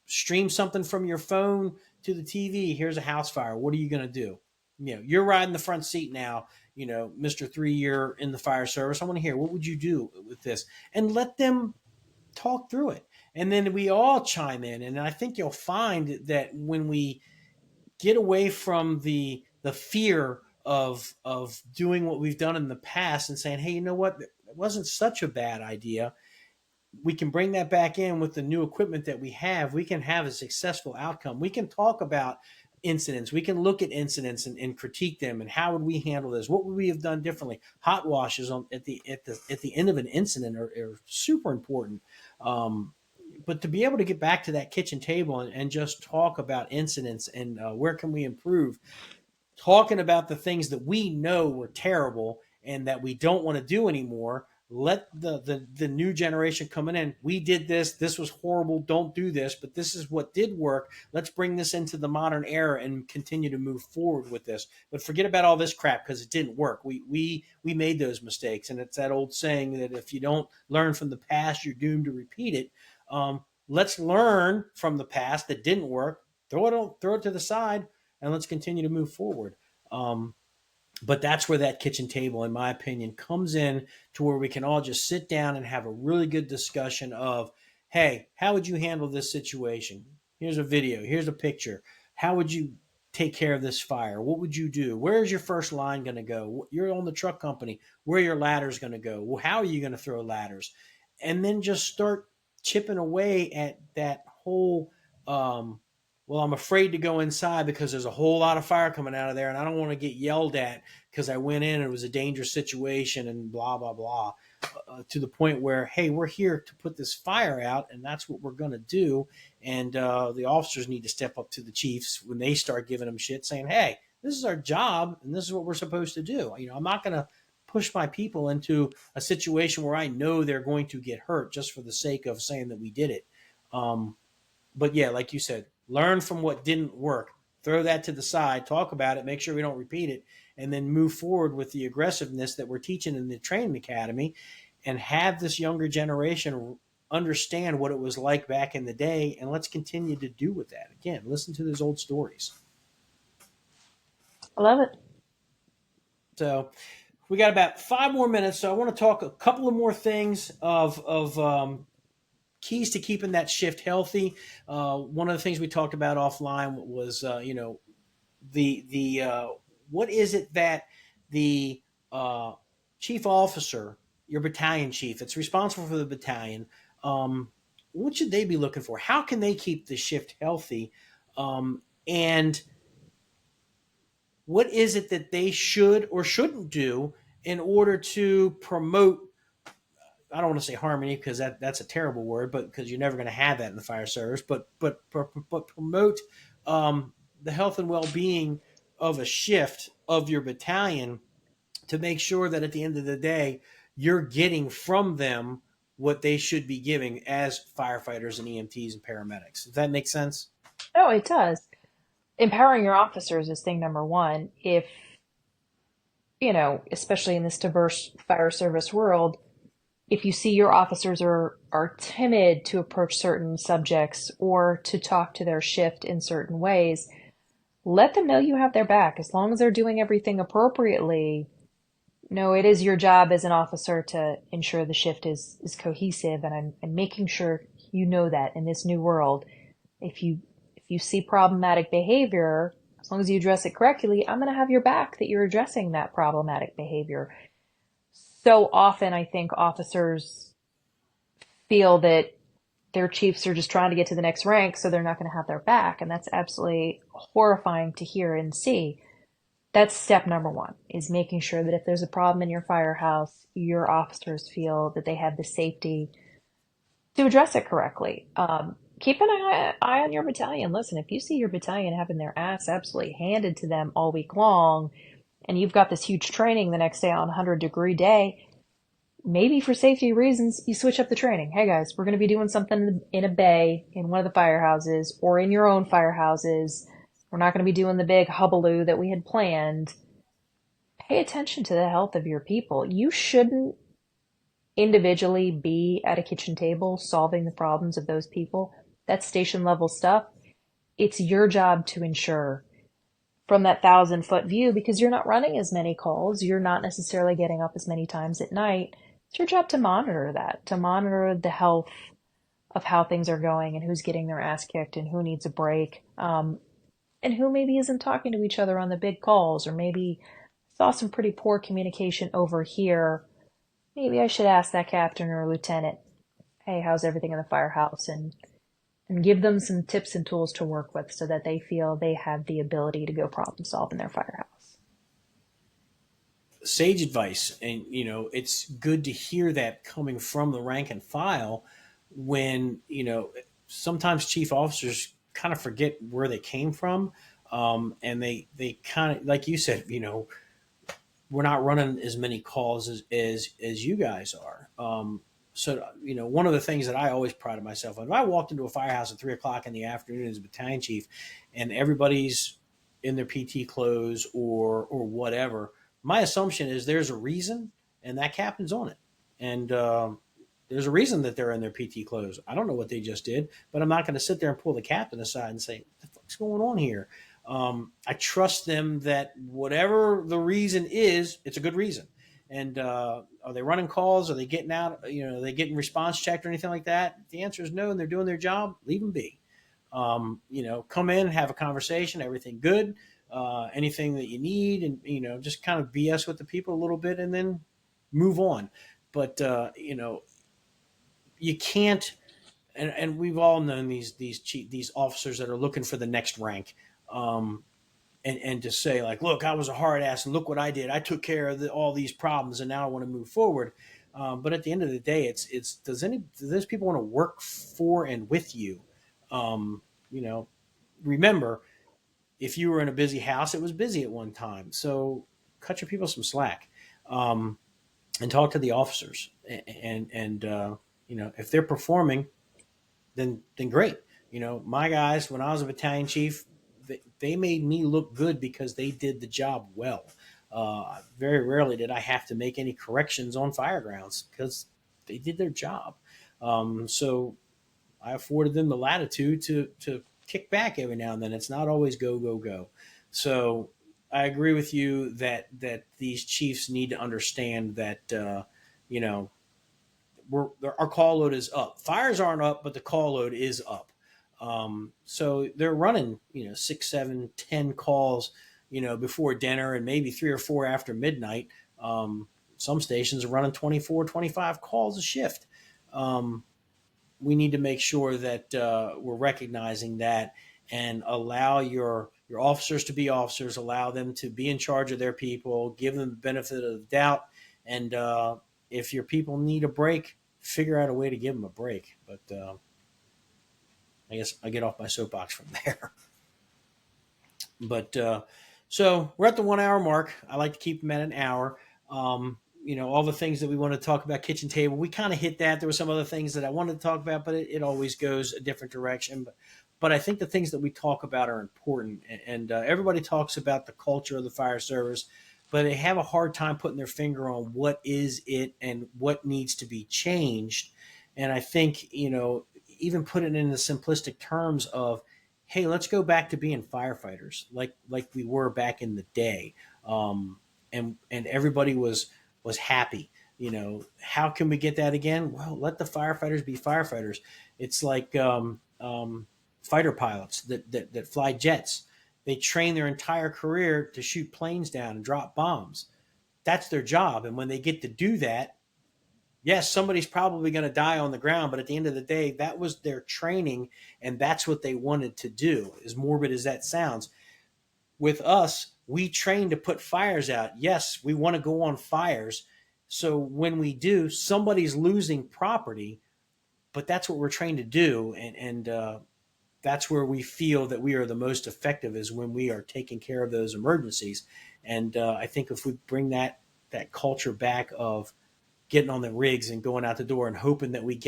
Stream something from your phone to the TV. Here's a house fire. What are you going to do? You're riding the front seat now. Mister 3 year in the fire service. I want to hear, what would you do with this, and let them talk through it, and then we all chime in. And I think you'll find that when we get away from the fear of doing what we've done in the past and saying, hey, you know what, it wasn't such a bad idea, we can bring that back in with the new equipment that we have. We can have a successful outcome. We can talk about incidents. We can look at incidents and critique them. And how would we handle this? What would we have done differently? Hot washes at the end of an incident are super important. But to be able to get back to that kitchen table and just talk about incidents and where can we improve, talking about the things that we know were terrible and that we don't want to do anymore. Let the new generation coming in. We did this. This was horrible. Don't do this. But this is what did work. Let's bring this into the modern era and continue to move forward with this. But forget about all this crap because it didn't work. We made those mistakes, and it's that old saying that if you don't learn from the past, you're doomed to repeat it. Let's learn from the past that didn't work. Throw it to the side, and let's continue to move forward. Um, but that's where that kitchen table, in my opinion, comes in, to where we can all just sit down and have a really good discussion of, hey, how would you handle this situation? Here's a video. Here's a picture. How would you take care of this fire? What would you do? Where's your first line going to go? You're on the truck company. Where are your ladders going to go? Well, how are you going to throw ladders? And then just start chipping away at that whole well, I'm afraid to go inside because there's a whole lot of fire coming out of there, and I don't want to get yelled at because I went in and it was a dangerous situation and blah, blah, blah. To the point where, hey, we're here to put this fire out, and that's what we're going to do. And the officers need to step up to the chiefs when they start giving them shit, saying, hey, this is our job, and this is what we're supposed to do. I'm not going to push my people into a situation where I know they're going to get hurt just for the sake of saying that we did it. But yeah, like you said, learn from what didn't work, throw that to the side, talk about it, make sure we don't repeat it, and then move forward with the aggressiveness that we're teaching in the training academy, and have this younger generation understand what it was like back in the day. And let's continue to do with that. Again, listen to those old stories. I love it. So we got about 5 more minutes. So I want to talk a couple of more things of keys to keeping that shift healthy. One of the things we talked about offline was, the what is it that the uh, chief officer, your battalion chief, that's responsible for the battalion, um, what should they be looking for? How can they keep the shift healthy? And what is it that they should or shouldn't do in order to promote, I don't want to say harmony because that's a terrible word, but because you're never going to have that in the fire service. But promote the health and well being of a shift of your battalion to make sure that at the end of the day you're getting from them what they should be giving as firefighters and EMTs and paramedics. Does that make sense? No, it does. Empowering your officers is thing number one. If, especially in this diverse fire service world, if you see your officers are timid to approach certain subjects or to talk to their shift in certain ways, let them know you have their back. As long as they're doing everything appropriately, no, it is your job as an officer to ensure the shift is cohesive, and I'm making sure you know that in this new world. If you see problematic behavior, as long as you address it correctly, I'm going to have your back that you're addressing that problematic behavior. So often I think officers feel that their chiefs are just trying to get to the next rank, so they're not going to have their back, and that's absolutely horrifying to hear and see. That's step number one, is making sure that if there's a problem in your firehouse, your officers feel that they have the safety to address it correctly. Keep an eye on your battalion. Listen, if you see your battalion having their ass absolutely handed to them all week long, and you've got this huge training the next day on a 100-degree day, maybe for safety reasons, you switch up the training. Hey guys, we're going to be doing something in a bay in one of the firehouses or in your own firehouses. We're not going to be doing the big hubbub that we had planned. Pay attention to the health of your people. You shouldn't individually be at a kitchen table solving the problems of those people. That's station level stuff. It's your job to ensure from that 1,000-foot view, because you're not running as many calls. You're not necessarily getting up as many times at night. It's your job to monitor that, to monitor the health of how things are going and who's getting their ass kicked and who needs a break. And who maybe isn't talking to each other on the big calls, or maybe saw some pretty poor communication over here. Maybe I should ask that captain or lieutenant, hey, how's everything in the firehouse? And give them some tips and tools to work with so that they feel they have the ability to go problem solve in their firehouse. Sage advice, and it's good to hear that coming from the rank and file when sometimes chief officers kind of forget where they came from, and they kind of, like you said, we're not running as many calls as you guys are. So one of the things that I always prided myself on, if I walked into a firehouse at 3 o'clock in the afternoon as a battalion chief, and everybody's in their PT clothes or whatever, my assumption is there's a reason, and that captain's on it, and there's a reason that they're in their PT clothes. I don't know what they just did, but I'm not going to sit there and pull the captain aside and say, "What the fuck's going on here?" I trust them that whatever the reason is, it's a good reason. And are they running calls? Are they getting out? Are they getting response checked or anything like that? If the answer is no, and they're doing their job, leave them be. Come in, have a conversation, everything good, anything that you need, and just kind of BS with the people a little bit, and then move on. But you can't. And we've all known these officers that are looking for the next rank. Um, and to say like, look, I was a hard ass, and look what I did. I took care of all these problems, and now I want to move forward. But at the end of the day, it's do those people want to work for and with you? Um, you know, Remember, if you were in a busy house, it was busy at one time. So cut your people some slack, um, and talk to the officers. And if they're performing, then great. My guys, when I was a battalion chief, they made me look good because they did the job well. Very rarely did I have to make any corrections on fire grounds because they did their job. So I afforded them the latitude to kick back every now and then. It's not always go go go. So I agree with you that these chiefs need to understand that you know our call load is up. Fires aren't up, but the call load is up. So they're running, 6, 7, 10 calls, before dinner and maybe 3 or 4 after midnight. Some stations are running 24, 25 calls a shift. Um, we need to make sure that we're recognizing that and allow your officers to be officers, allow them to be in charge of their people, give them the benefit of the doubt, and if your people need a break, figure out a way to give them a break. But I guess I get off my soapbox from there. But so we're at the 1 hour mark. I like to keep them at an hour. All the things that we want to talk about, kitchen table, we kind of hit that. There were some other things that I wanted to talk about, but it always goes a different direction. But I think the things that we talk about are important. And everybody talks about the culture of the fire service, but they have a hard time putting their finger on what is it and what needs to be changed. And I think, even put it in the simplistic terms of, hey, let's go back to being firefighters like we were back in the day. And everybody was happy. How can we get that again? Well, let the firefighters be firefighters. It's like fighter pilots that fly jets. They train their entire career to shoot planes down and drop bombs. That's their job. And when they get to do that, yes, somebody's probably going to die on the ground, but at the end of the day, that was their training, and that's what they wanted to do, as morbid as that sounds. With us, we train to put fires out. Yes, we want to go on fires. So when we do, somebody's losing property, but that's what we're trained to do. And that's where we feel that we are the most effective, is when we are taking care of those emergencies. And I think if we bring that culture back of getting on the rigs and going out the door and hoping that we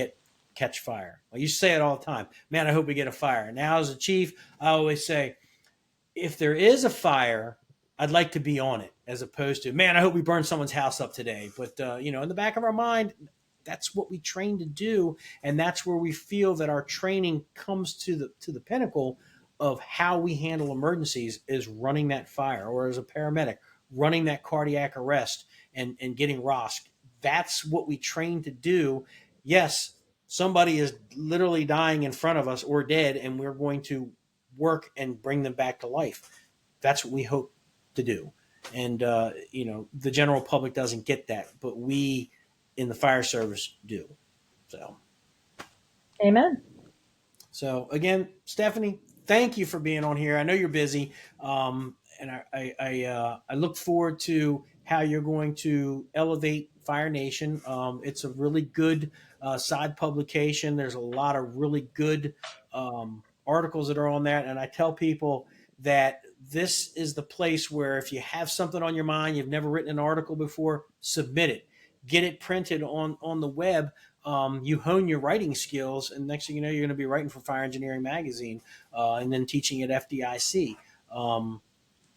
catch fire. Well, you say it all the time, man, I hope we get a fire. Now, as a chief, I always say, if there is a fire, I'd like to be on it, as opposed to, man, I hope we burn someone's house up today. But in the back of our mind, that's what we train to do, and that's where we feel that our training comes to the pinnacle of how we handle emergencies, is running that fire, or as a paramedic, running that cardiac arrest and getting ROSC. That's what we train to do. Yes, somebody is literally dying in front of us or dead, and we're going to work and bring them back to life. That's what we hope to do. And, the general public doesn't get that, but we in the fire service do. So, Amen. so again, Stephanie, thank you for being on here. I know you're busy. And I look forward to how you're going to elevate Fire Nation. It's a really good side publication. There's a lot of really good articles that are on that, and I tell people that this is the place where, if you have something on your mind, you've never written an article before, submit it, get it printed on the web. You hone your writing skills, and next thing you know, you're going to be writing for Fire Engineering Magazine, and then teaching at FDIC.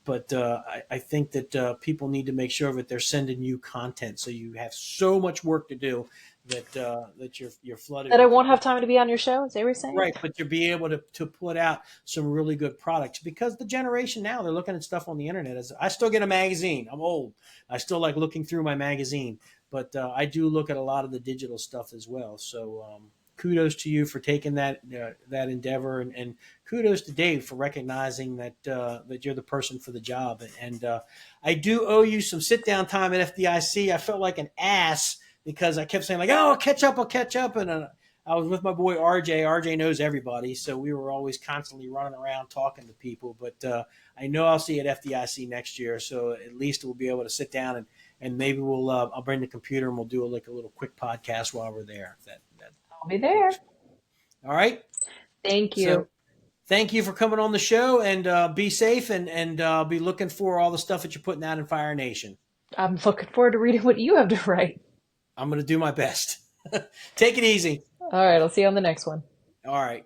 But I think that people need to make sure that they're sending you content, so you have so much work to do that you're flooded That I with won't have time to be on your show, is that what you're saying? right, but you'll be able to put out some really good products, because the generation now, they're looking at stuff on the internet. I still get a magazine. I'm old. I still like looking through my magazine, but I do look at a lot of the digital stuff as well. So kudos to you for taking that endeavor, and kudos to Dave for recognizing that you're the person for the job. And I do owe you some sit down time at FDIC. I felt like an ass because I kept saying, like, oh, I'll catch up, and I was with my boy RJ. RJ knows everybody, so we were always constantly running around talking to people. But I know I'll see you at FDIC next year, so at least we'll be able to sit down and maybe I'll bring the computer and we'll do a little quick podcast while we're there. That I'll be there. all right. Thank you. So thank you for coming on the show, and be safe, and be looking for all the stuff that you're putting out in Fire Nation. I'm looking forward to reading what you have to write. I'm going to do my best. Take it easy. All right, I'll see you on the next one. All right.